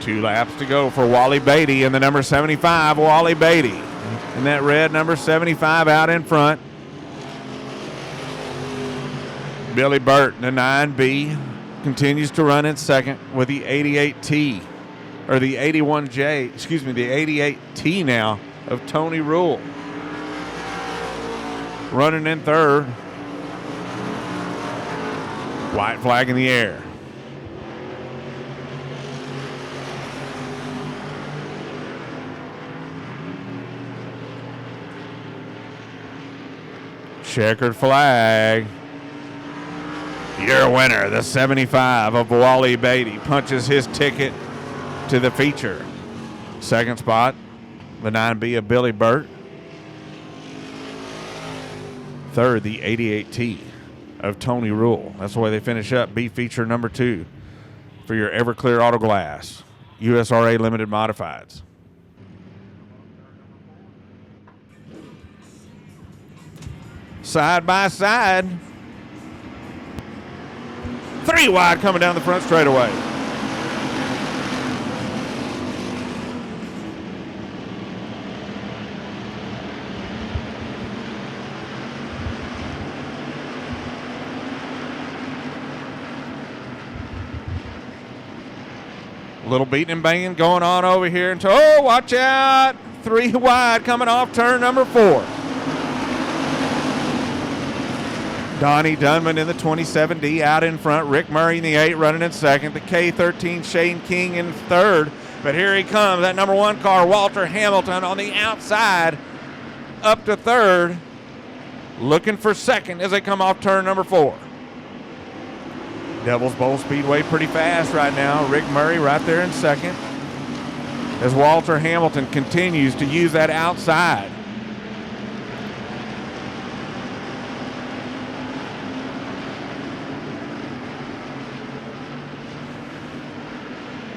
Two laps to go for Wally Beatty and the number 75, Wally Beatty. And that red number 75 out in front. Billy Burt, the 9B, continues to run in second with the 88T, or the 81J, excuse me, the 88T now of Tony Rule. Running in third. White flag in the air. Checkered flag. Your winner, the 75 of Wally Beatty, punches his ticket to the feature. Second spot, the 9B of Billy Burt. Third, the 88T of Tony Rule. That's the way they finish up B feature number 2 for your Everclear Auto Glass, USRA Limited Modifieds. Side by side. 3 wide coming down the front straightaway. A little beating and banging going on over here until, oh, watch out. 3 wide coming off turn number 4. Donnie Dunman in the 27D out in front. Rick Murray in the 8 running in second. The K13 Shane King in third. But here he comes, that number 1 car, Walter Hamilton, on the outside up to third, looking for second as they come off turn number 4. Devil's Bowl Speedway pretty fast right now. Rick Murray right there in second as Walter Hamilton continues to use that outside.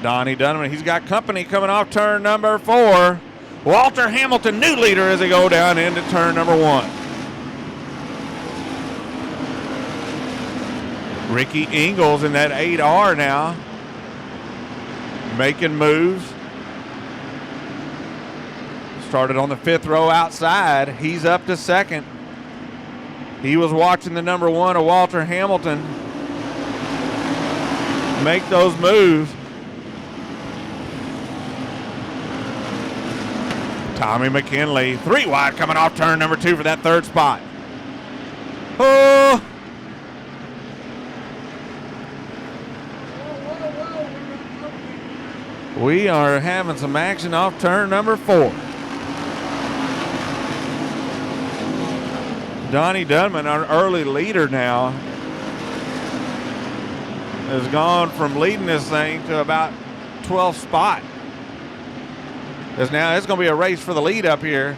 Donnie Dunman, he's got company coming off turn number 4. Walter Hamilton, new leader as they go down into turn number 1. Ricky Ingalls in that 8R now, making moves. Started on the 5th row outside. He's up to second. He was watching the number 1 of Walter Hamilton make those moves. Tommy McKinley, 3 wide coming off turn number 2 for that 3rd spot. Oh! We are having some action off turn number 4. Donnie Dunman, our early leader now, has gone from leading this thing to about 12th spot. Because now it's going to be a race for the lead up here.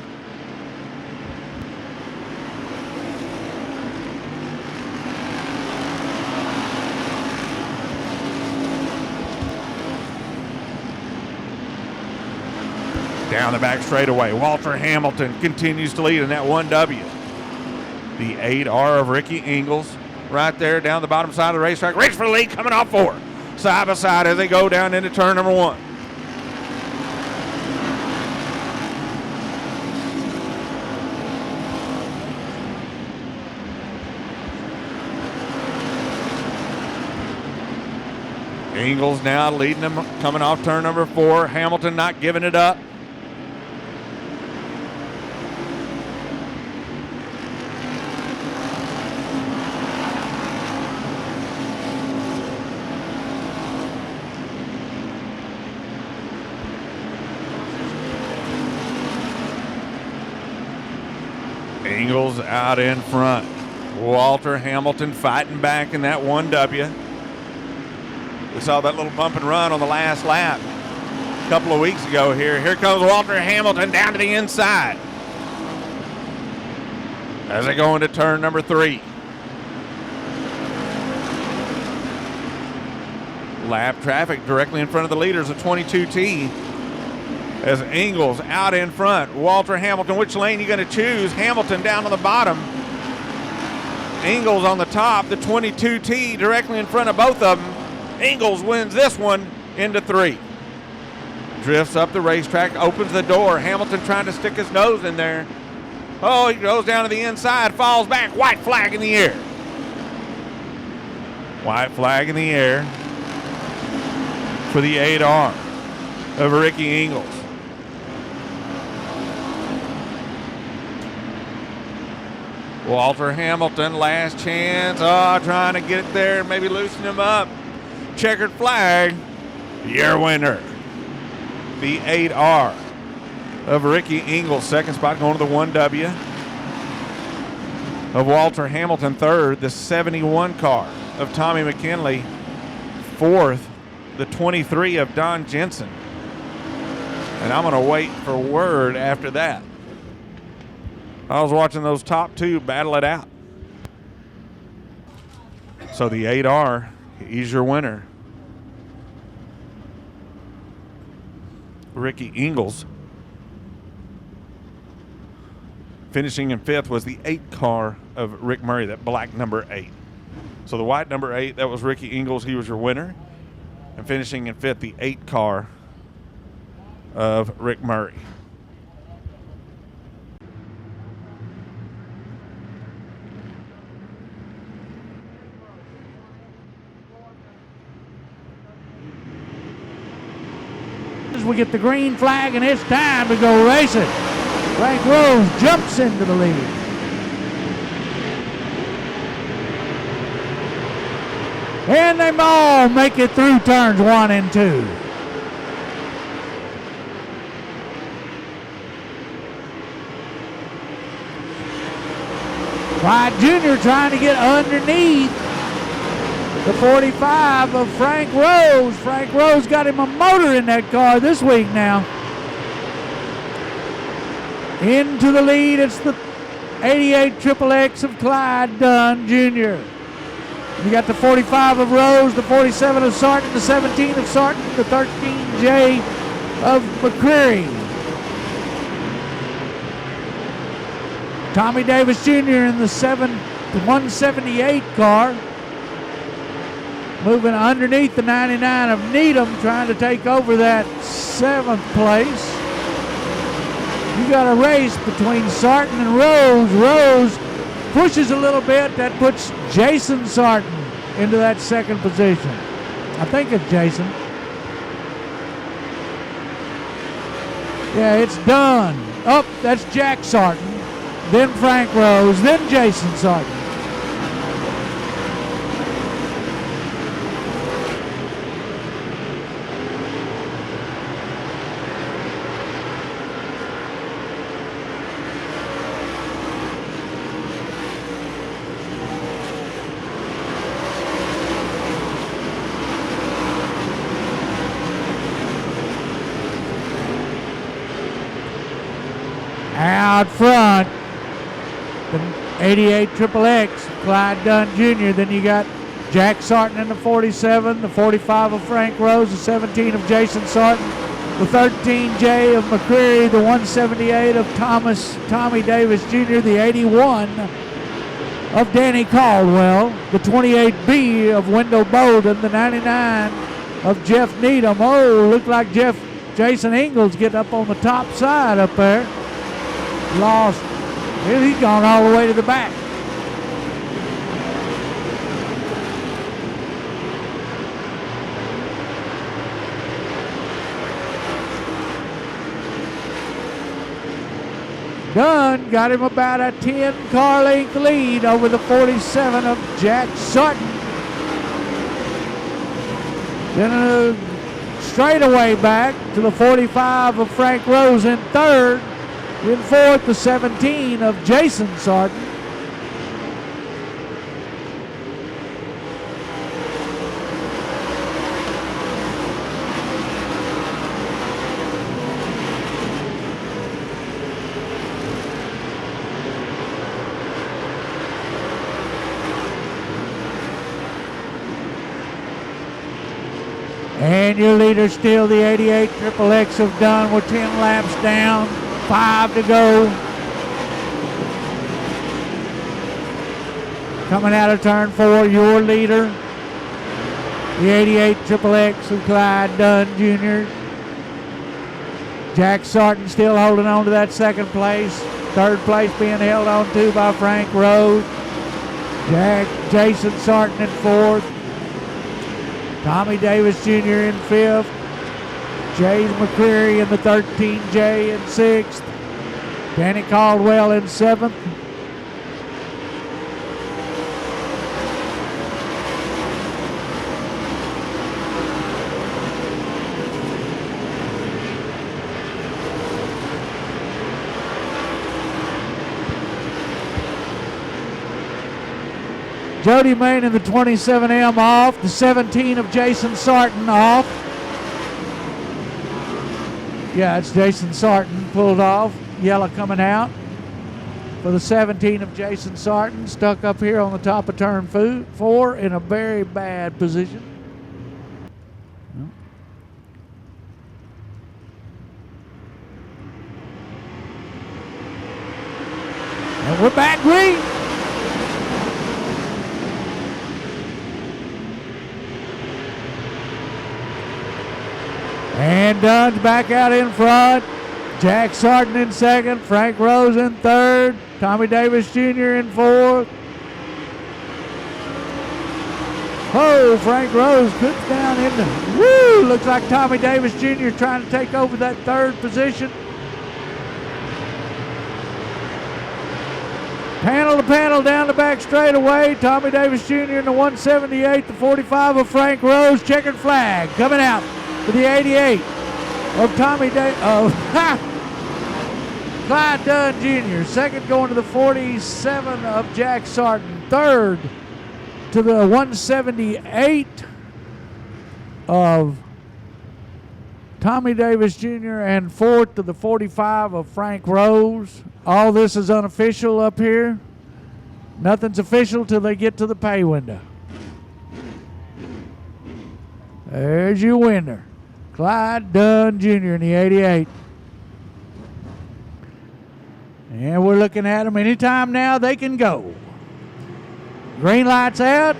Down the back straightaway, Walter Hamilton continues to lead in that 1W. The 8R of Ricky Ingalls right there down the bottom side of the racetrack. Race for the lead coming off 4. Side by side as they go down into turn number 1. Ingalls now leading them coming off turn number 4. Hamilton not giving it up. Ingalls out in front. Walter Hamilton fighting back in that 1W. We saw that little bump and run on the last lap a couple of weeks ago here. Here comes Walter Hamilton down to the inside as they go into turn number 3. Lap traffic directly in front of the leaders of 22T as Ingalls out in front. Walter Hamilton, which lane are you going to choose? Hamilton down on the bottom. Ingalls on the top. The 22T directly in front of both of them. Ingalls wins this one into 3. Drifts up the racetrack, opens the door. Hamilton trying to stick his nose in there. Oh, he goes down to the inside, falls back, white flag in the air. White flag in the air for the 8R of Ricky Ingalls. Walter Hamilton, last chance. Oh, trying to get it there and maybe loosen him up. Checkered flag. Your winner, the 8R of Ricky Ingalls. Second spot going to the 1W of Walter Hamilton. Third, the 71 car of Tommy McKinley. Fourth, the 23 of Don Jensen. And I'm going to wait for word after that. I was watching those top two battle it out. So the 8R, he's your winner. Ricky Ingalls. Finishing in fifth was the 8 car of Rick Murray, that black number 8. So the white number 8, that was Ricky Ingalls. He was your winner. And finishing in fifth, the 8 car of Rick Murray. We get the green flag, and it's time to go racing. Frank Rose jumps into the lead. And they all make it through turns 1 and 2. Clyde Jr. trying to get underneath the 45 of Frank Rose. Frank Rose got him a motor in that car this week now. Into the lead, it's the 88 XXX of Clyde Dunn Jr. You got the 45 of Rose, the 47 of Sarton, the 17 of Sarton, the 13J of McCreary. Tommy Davis Jr. in the 178 car. Moving underneath the 99 of Needham, trying to take over that 7th place. You got a race between Sarton and Rose. Rose pushes a little bit. That puts Jason Sarton into that 2nd position. I think it's Jason. Yeah, it's done. Oh, that's Jack Sarton. Then Frank Rose. Then Jason Sarton. Out front, the 88 XXX, Clyde Dunn Jr. Then you got Jack Sarton in the 47, the 45 of Frank Rose, the 17 of Jason Sarton, the 13J of McCreary, the 178 of Tommy Davis Jr., the 81 of Danny Caldwell, the 28B of Wendell Bolden, the 99 of Jeff Needham. Oh, looked like Jason Ingalls getting up on the top side up there. Lost. He's gone all the way to the back. Dunn got him about a 10-car length lead over the 47 of Jack Sutton. Then a straightaway back to the 45 of Frank Rose in 3rd. In 4th, the 17 of Jason Sarton. And your leader still the 88 XXX of Dunn. We're 10 laps down. 5 to go. Coming out of turn 4, your leader, the 88 XXX of Clyde Dunn Jr. Jack Sarton still holding on to that 2nd place. 3rd place being held on to by Frank Rose. Jason Sarton in 4th. Tommy Davis Jr. in 5th. James McCreary in the 13J in 6th. Danny Caldwell in 7th. Jody Main in the 27M off. The 17 of Jason Sarton off. Yeah, it's Jason Sarton pulled off. Yellow coming out for the 17 of Jason Sarton. Stuck up here on the top of turn 4 in a very bad position. And we're back green. And Dunn's back out in front. Jack Sarton in 2nd. Frank Rose in 3rd. Tommy Davis Jr. in 4th. Oh, Frank Rose puts down in the... Woo! Looks like Tommy Davis Jr. trying to take over that 3rd position. Panel to panel down the back straightaway. Tommy Davis Jr. in the 178. The 45 of Frank Rose. Checkered flag coming out for the 88 of Tommy Davis. Clyde Dunn Jr. 2nd going to the 47 of Jack Sarton. 3rd to the 178 of Tommy Davis Jr. and 4th to the 45 of Frank Rose. All this is unofficial up here. Nothing's official till they get to the pay window. There's your winner, Clyde Dunn Jr. in the 88. And we're looking at them anytime now they can go. Green lights out,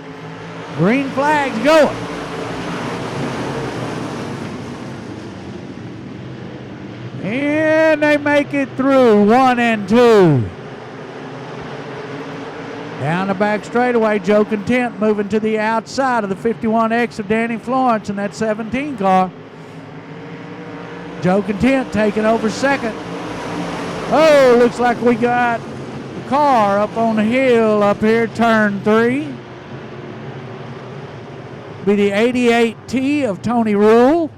green flags going. And they make it through 1 and 2. Down the back straightaway, Joe Content moving to the outside of the 51X of Danny Florence in that 17 car. Joe Content taking over 2nd. Oh, looks like we got the car up on the hill up here, turn 3. Be the 88T of Tony Rule.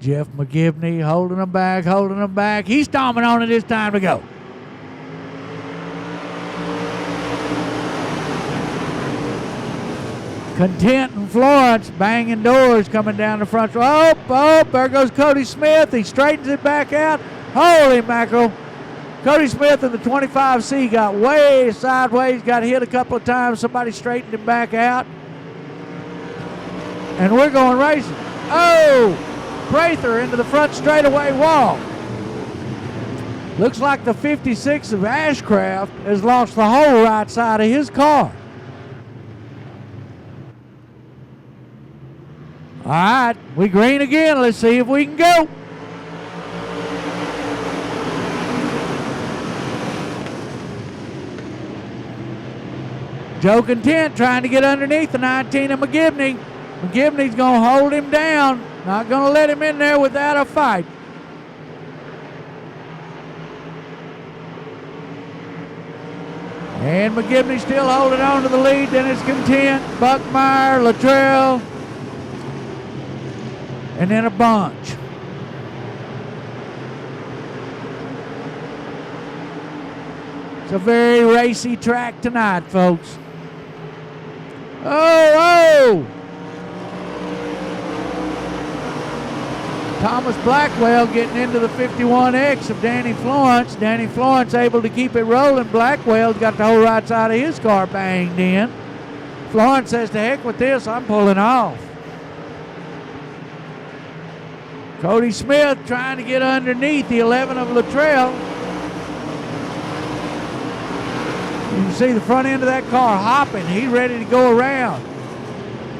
Jeff McGivney holding him back. He's stomping on it. It's time to go. Content and Florence banging doors coming down the front. Oh, there goes Cody Smith. He straightens it back out. Holy mackerel. Cody Smith in the 25C got way sideways, got hit a couple of times. Somebody straightened him back out. And we're going racing. Oh! Prather into the front straightaway wall. Looks like the 56 of Ashcraft has lost the whole right side of his car. All right, we green again. Let's see if we can go. Joe Content trying to get underneath the 19 of McGivney. McGivney's going to hold him down. Not going to let him in there without a fight. And McGivney still holding on to the lead. Then it's Content, Buckmeyer, Luttrell, and then a bunch. It's a very racy track tonight, folks. Oh! Thomas Blackwell getting into the 51X of Danny Florence. Danny Florence able to keep it rolling. Blackwell's got the whole right side of his car banged in. Florence says, to heck with this, I'm pulling off. Cody Smith trying to get underneath the 11 of Luttrell. You can see the front end of that car hopping. He's ready to go around.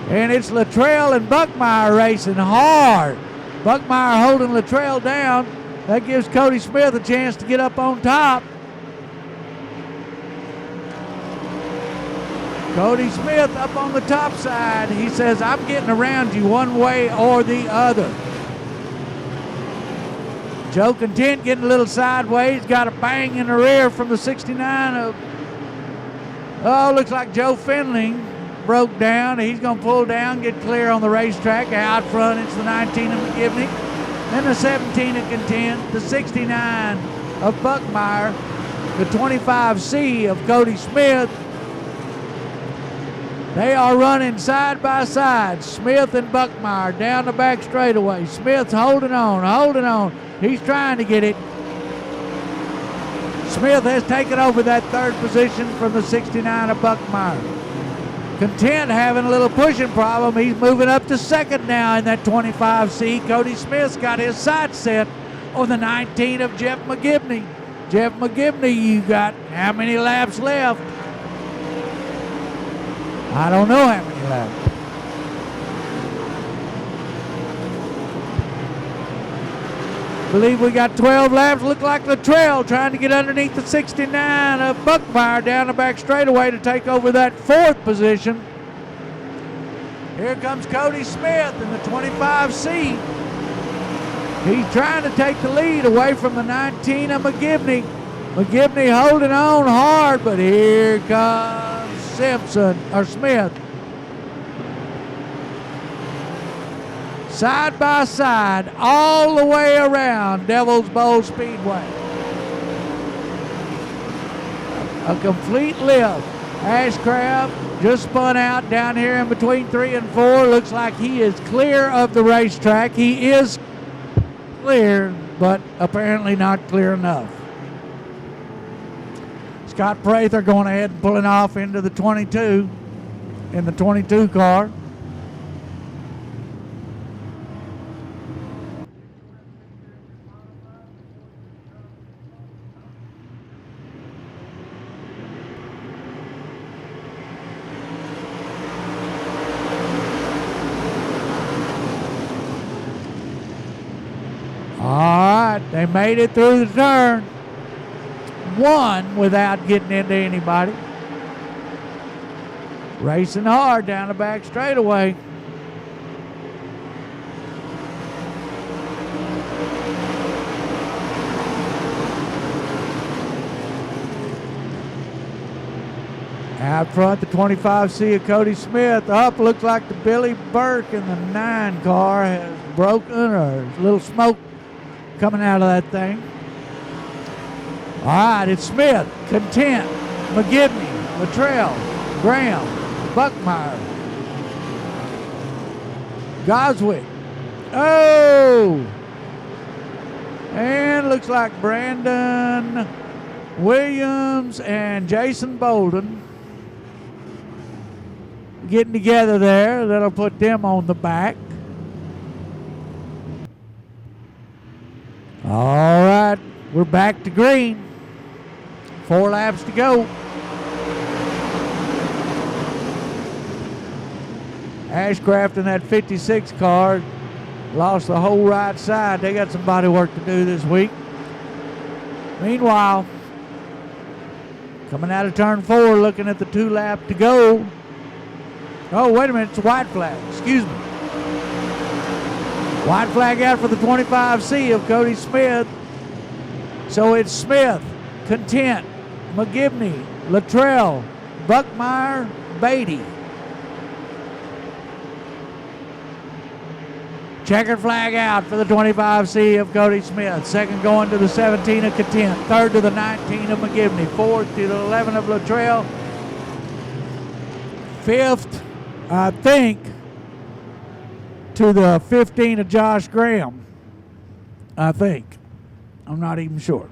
And it's Luttrell and Buckmeyer racing hard. Buckmeyer holding Luttrell down. That gives Cody Smith a chance to get up on top. Cody Smith up on the top side. He says, I'm getting around you one way or the other. Joe Content getting a little sideways. Got a bang in the rear from the 69 of, looks like Joe Findling broke down. He's going to pull down, get clear on the racetrack. Out front, it's the 19 of McGivney. Then the 17 of Content, the 69 of Buckmeyer, the 25C of Cody Smith. They are running side by side, Smith and Buckmeyer down the back straightaway. Smith's holding on. He's trying to get it. Smith has taken over that third position from the 69 of Buckmeyer. Content having a little pushing problem. He's moving up to second now in that 25C. Cody Smith's got his sights set on the 19 of Jeff McGivney. Jeff McGivney, you got how many laps left? I don't know how many laps. Believe we got 12 laps. Look like Luttrell trying to get underneath the 69 of Buckmeyer down the back straightaway to take over that fourth position. Here comes Cody Smith in the 25C. He's trying to take the lead away from the 19 of McGivney. McGivney holding on hard, but here comes Smith. Side by side, all the way around Devil's Bowl Speedway. A complete lift. Ashcraft just spun out down here in between 3 and 4. Looks like he is clear of the racetrack. He is clear, but apparently not clear enough. Scott Prather going ahead and pulling off into the 22 in the 22 car. They made it through the turn. One without getting into anybody. Racing hard down the back straightaway. Out front, the 25C of Cody Smith. Up, looks like the Billy Burke in the 9 car has broken, or there's a little smoke coming out of that thing. All right, it's Smith, Content, McGivney, Luttrell, Graham, Buckmeyer, Goswick. Oh! And looks like Brandon Williams and Jason Bolden getting together there. That'll put them on the back. All right, we're back to green. 4 laps to go. Ashcraft in that 56 car lost the whole right side. They got some body work to do this week. Meanwhile, coming out of turn 4, looking at the 2 lap to go. Oh, wait a minute, it's a white flag. Excuse me. White flag out for the 25C of Cody Smith. So it's Smith, Content, McGivney, Luttrell, Buckmeyer, Beatty. Checkered flag out for the 25C of Cody Smith. Second going to the 17 of Content. Third to the 19 of McGivney. Fourth to the 11 of Luttrell. Fifth, I think, to the 15 of Josh Graham. I think. I'm not even sure.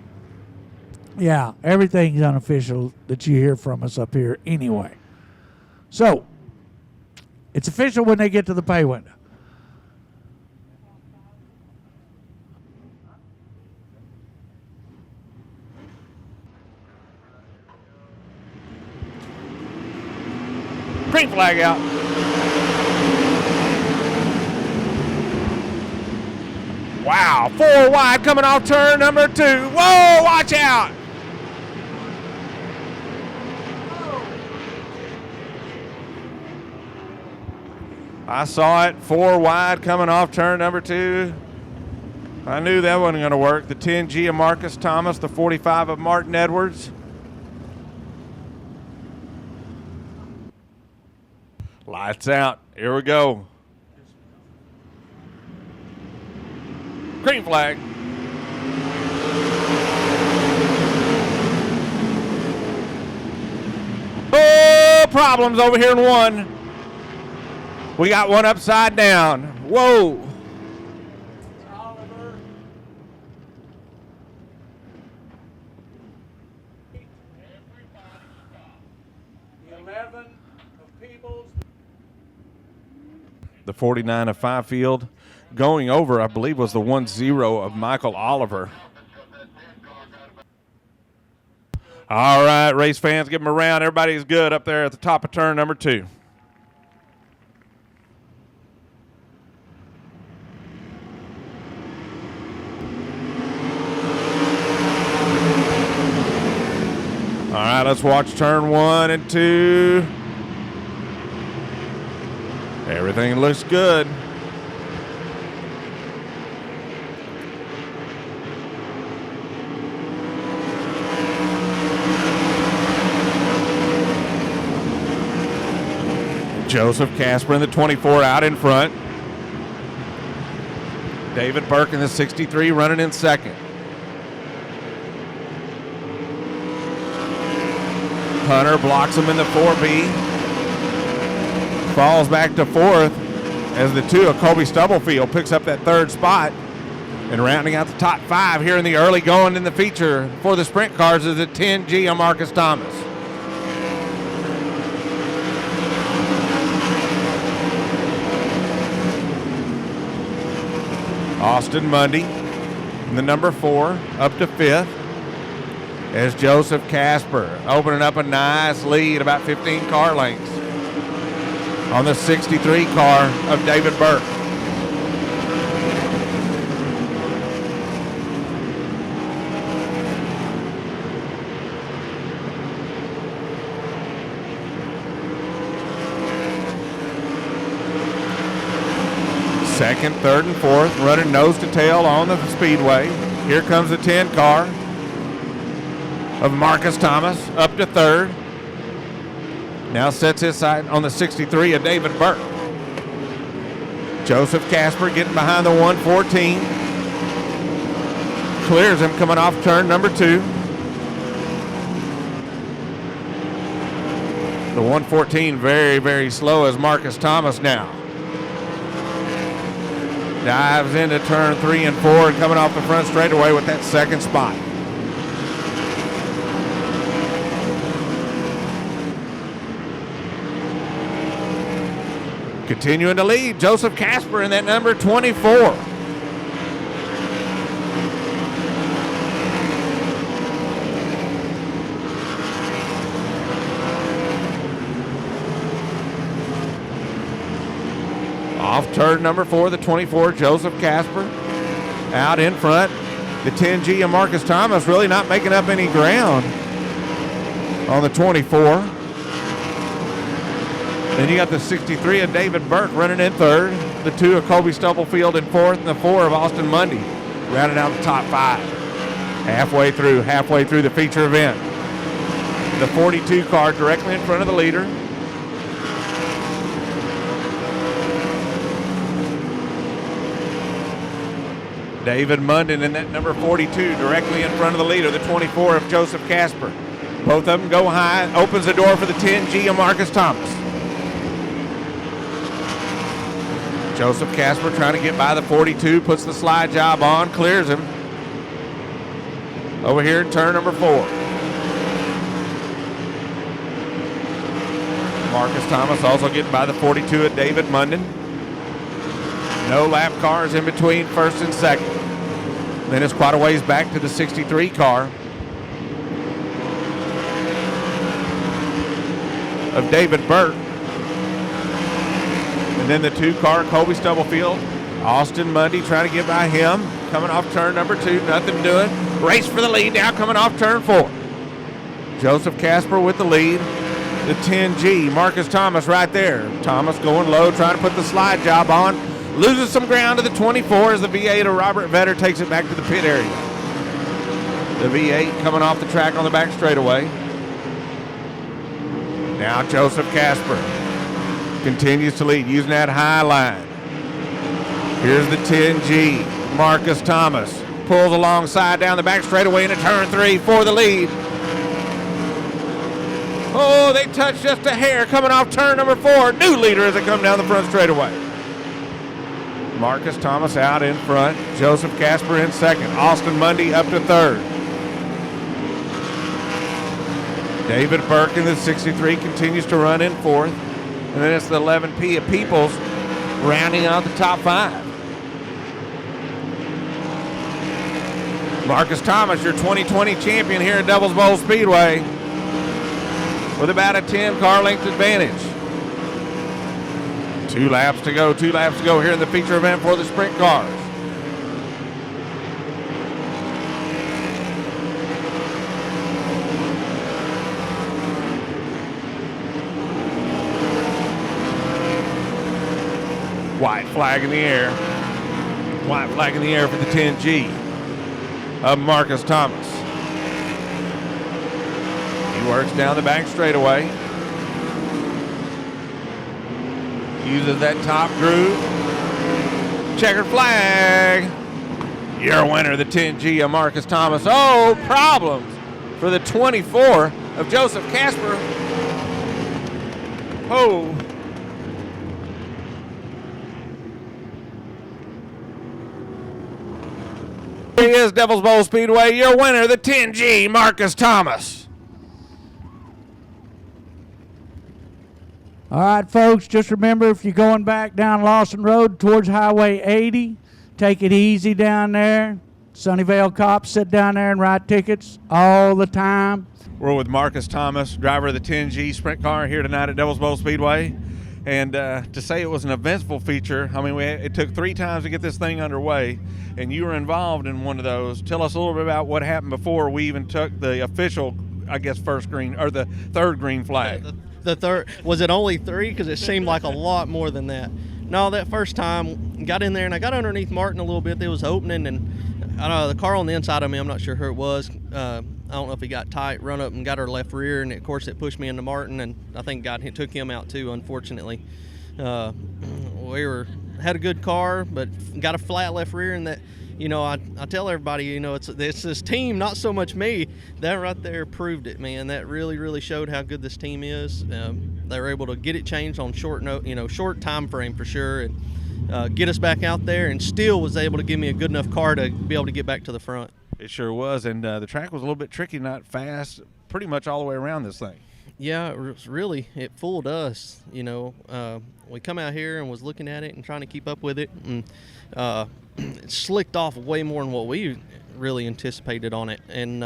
Yeah, everything's unofficial that you hear from us up here anyway. So, it's official when they get to the pay window. Green flag out. Wow, 4 wide coming off turn number 2. Whoa, watch out. I saw it 4 wide coming off turn number 2. I knew that wasn't going to work. The 10G of Marcus Thomas, the 45 of Martin Edwards. Lights out. Here we go. Green flag. Oh, problems over here in 1. We got one upside down. Whoa. Oliver. The 11 of Peebles. The 49 of Fifield. Going over, I believe, was the 1-0 of Michael Oliver. All right, race fans, give them a round. Everybody's good up there at the top of turn number 2. All right, let's watch turn 1 and 2. Everything looks good. Joseph Casper in the 24 out in front. David Burke in the 63 running in second. Hunter blocks him in the 4B. Falls back to 4th as the 2 of Colby Stubblefield picks up that 3rd spot. And rounding out the top 5 here in the early going in the feature for the sprint cars is the 10G of Marcus Thomas. Austin Mundy in the number 4 up to 5th as Joseph Casper opening up a nice lead, about 15 car lengths on the 63 car of David Burke. Second, third, and 4th, running nose to tail on the Speedway. Here comes the 10 car of Marcus Thomas up to 3rd. Now sets his sight on the 63 of David Burke. Joseph Casper getting behind the 114. Clears him coming off turn number 2. The 114 very, very slow as Marcus Thomas now. Dives into turn 3 and 4 and coming off the front straightaway with that 2nd spot. Continuing to lead, Joseph Casper in that number 24. Off turn number 4, the 24, Joseph Casper. Out in front, the 10G of Marcus Thomas really not making up any ground on the 24. Then you got the 63 of David Burke running in 3rd, the 2 of Colby Stubblefield in 4th, and the 4 of Austin Mundy rounding out the top 5. Halfway through the feature event. The 42 car directly in front of the leader. David Munden in that number 42 directly in front of the leader, the 24 of Joseph Casper. Both of them go high, opens the door for the 10G of Marcus Thomas. Joseph Casper trying to get by the 42, puts the slide job on, clears him. Over here in turn number 4. Marcus Thomas also getting by the 42 of David Munden. No lap cars in between 1st and 2nd. Then it's quite a ways back to the 63 car of David Burke. And then the 2 car, Colby Stubblefield. Austin Mundy trying to get by him. Coming off turn number 2, nothing doing. Race for the lead now coming off turn 4. Joseph Casper with the lead. the 10G. Marcus Thomas right there. Thomas going low, trying to put the slide job on. Loses some ground to the 24 as the V8 of Robert Vetter takes it back to the pit area. The V8 coming off the track on the back straightaway. Now Joseph Casper continues to lead, using that high line. Here's the 10G. Marcus Thomas pulls alongside down the back straightaway into turn 3 for the lead. Oh, they touch just a hair coming off turn number 4. New leader as they come down the front straightaway. Marcus Thomas out in front. Joseph Casper in second. Austin Mundy up to third. David Burke in the 63 continues to run in fourth. And then it's the 11P of Peoples rounding out the top 5. Marcus Thomas, your 2020 champion here at Devil's Bowl Speedway, with about a 10 car length advantage. 2 laps to go here in the feature event for the sprint cars. White flag in the air. White flag in the air for the 10G of Marcus Thomas. He works down the back straightaway. Uses that top groove. Checkered flag. Your winner, the 10G of Marcus Thomas. Oh, problems for the 24 of Joseph Casper. Oh. Here he is, Devil's Bowl Speedway. Your winner, the 10G, Marcus Thomas. All right, folks, just remember if you're going back down Lawson Road towards Highway 80, take it easy down there. Sunnyvale cops sit down there and write tickets all the time. We're with Marcus Thomas, driver of the 10G sprint car here tonight at Devil's Bowl Speedway. And to say it was an eventful feature, I mean, it took 3 times to get this thing underway, and you were involved in one of those. Tell us a little bit about what happened before we even took the official, I guess, first green, or the third green flag. The third, was it only 3? Because it seemed like a lot more than that. No, that first time, got in there, and I got underneath Martin a little bit. There was opening, and I don't know, the car on the inside of me, I'm not sure who it was. I don't know if he got tight, run up and got her left rear, and of course it pushed me into Martin, and I think took him out too, unfortunately. Had a good car, but got a flat left rear, and that, you know, I tell everybody, you know, it's this team, not so much me. That right there proved it, man. That really showed how good this team is. They were able to get it changed on short time frame for sure, and get us back out there, and still was able to give me a good enough car to be able to get back to the front. It sure was, and the track was a little bit tricky, not fast, pretty much all the way around this thing. Yeah, it fooled us. You know, we come out here and was looking at it and trying to keep up with it, and it slicked off way more than what we really anticipated on it. And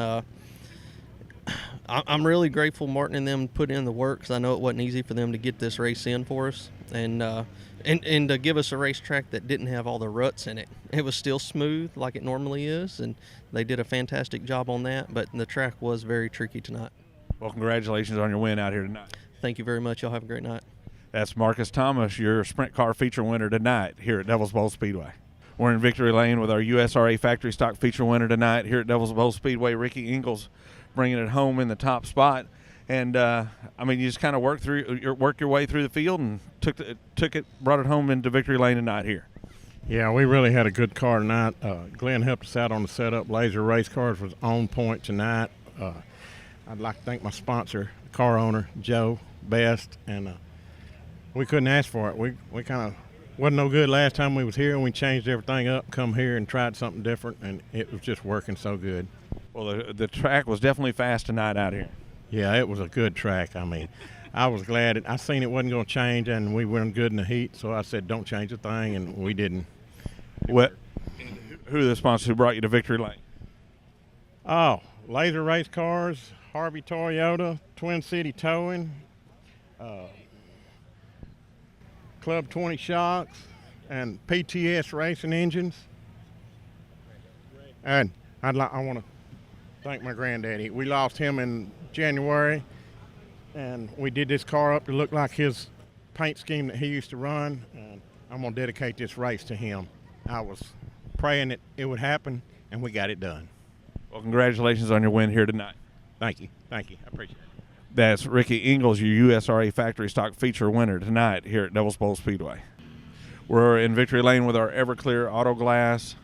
I'm really grateful Martin and them put in the work, because I know it wasn't easy for them to get this race in for us, and to give us a racetrack that didn't have all the ruts in it. It was still smooth like it normally is, and they did a fantastic job on that, but the track was very tricky tonight. Well, congratulations on your win out here tonight. Thank you very much. Y'all have a great night. That's Marcus Thomas, your sprint car feature winner tonight here at Devil's Bowl Speedway. We're in Victory Lane with our USRA factory stock feature winner tonight here at Devil's Bowl Speedway, Ricky Ingalls, bringing it home in the top spot. And I mean, you just kind of work your way through the field and brought it home into Victory Lane tonight here. Yeah, we really had a good car tonight. Glenn helped us out on the setup. Laser Race Cars was on point tonight. I'd like to thank my sponsor, car owner, Joe Best, and we couldn't ask for it. We kind of wasn't no good last time we was here, and we changed everything up, come here and tried something different, and it was just working so good. Well, the track was definitely fast tonight out here. Yeah, it was a good track. I mean, I was glad. I seen it wasn't going to change, and we weren't good in the heat, so I said, don't change a thing, and we didn't. What? Who are the sponsors who brought you to Victory Lane? Oh, Laser Race Cars, Harvey Toyota, Twin City Towing, Club 20 Shocks, and PTS Racing Engines. And I want to thank my granddaddy. We lost him in January. and we did this car up to look like his paint scheme that he used to run, and I'm going to dedicate this race to him. I was praying that it would happen, and we got it done. Well, congratulations on your win here tonight. Thank you. I appreciate it. That's Ricky Ingalls, your USRA Factory Stock feature winner tonight here at Devil's Bowl Speedway. We're in victory lane with our Everclear Auto Glass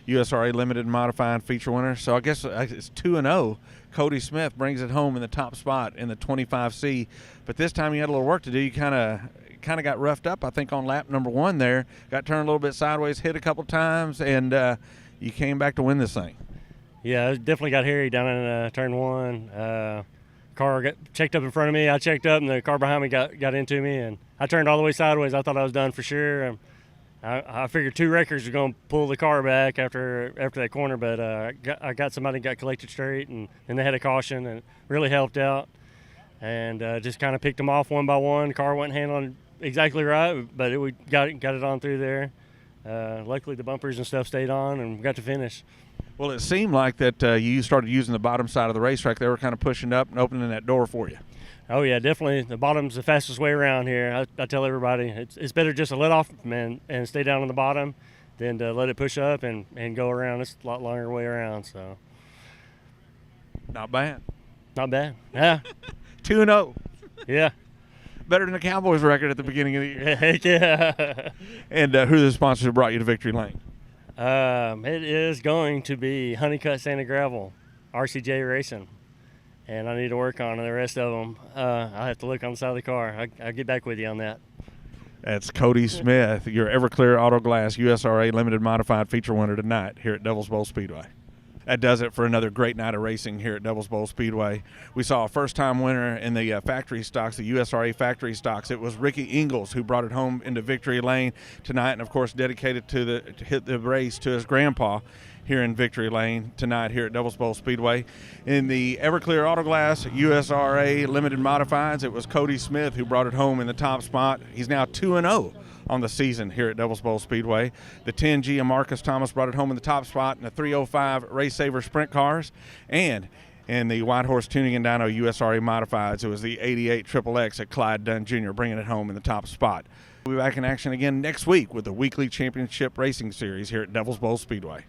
USRA Limited Modified feature winner. So I guess it's 2-0. Cody Smith brings it home in the top spot in the 25C. But this time you had a little work to do. You kind of got roughed up, I think, on lap number 1 there. Got turned a little bit sideways, hit a couple times, and you came back to win this thing. Yeah, it definitely got hairy down in turn 1. Car got checked up in front of me. I checked up, and the car behind me got into me, and I turned all the way sideways. I thought I was done for sure. I figured 2 wreckers were going to pull the car back after that corner, but I got somebody got collected straight, and they had a caution, and it really helped out. And just kind of picked them off one by one. The car wasn't handling exactly right, but we got it on through there. Luckily, the bumpers and stuff stayed on, and we got to finish. Well, it seemed like that you started using the bottom side of the racetrack. They were kind of pushing up and opening that door for you. Oh, yeah, definitely. The bottom's the fastest way around here. I tell everybody it's better just to let off and stay down on the bottom than to let it push up and go around. It's a lot longer way around. So Not bad. Not bad. Yeah. 2-0. Yeah. Better than the Cowboys record at the beginning of the year. Heck yeah. And who are the sponsors who brought you to victory lane? It is going to be Honeycutt Sand and Gravel, RCJ Racing, and I need to work on the rest of them. I have to look on the side of the car. I'll get back with you on that. That's Cody Smith, your Everclear Auto Glass USRA Limited Modified feature winner tonight here at Devil's Bowl Speedway. That does it for another great night of racing here at Devil's Bowl Speedway. We saw a first-time winner in the factory stocks, the USRA factory stocks. It was Ricky Ingalls who brought it home into victory lane tonight, and of course dedicated to hit the race to his grandpa here in victory lane tonight here at Devil's Bowl Speedway. In the Everclear Auto Glass USRA Limited Modifieds, it was Cody Smith who brought it home in the top spot. He's now 2-0 on the season here at Devil's Bowl Speedway. The 10G of Marcus Thomas brought it home in the top spot in the 305 Race Saver Sprint cars. And in the White Horse Tuning and Dyno USRA Modifieds, it was the 88 XXX at Clyde Dunn Jr. bringing it home in the top spot. We'll be back in action again next week with the weekly championship racing series here at Devil's Bowl Speedway.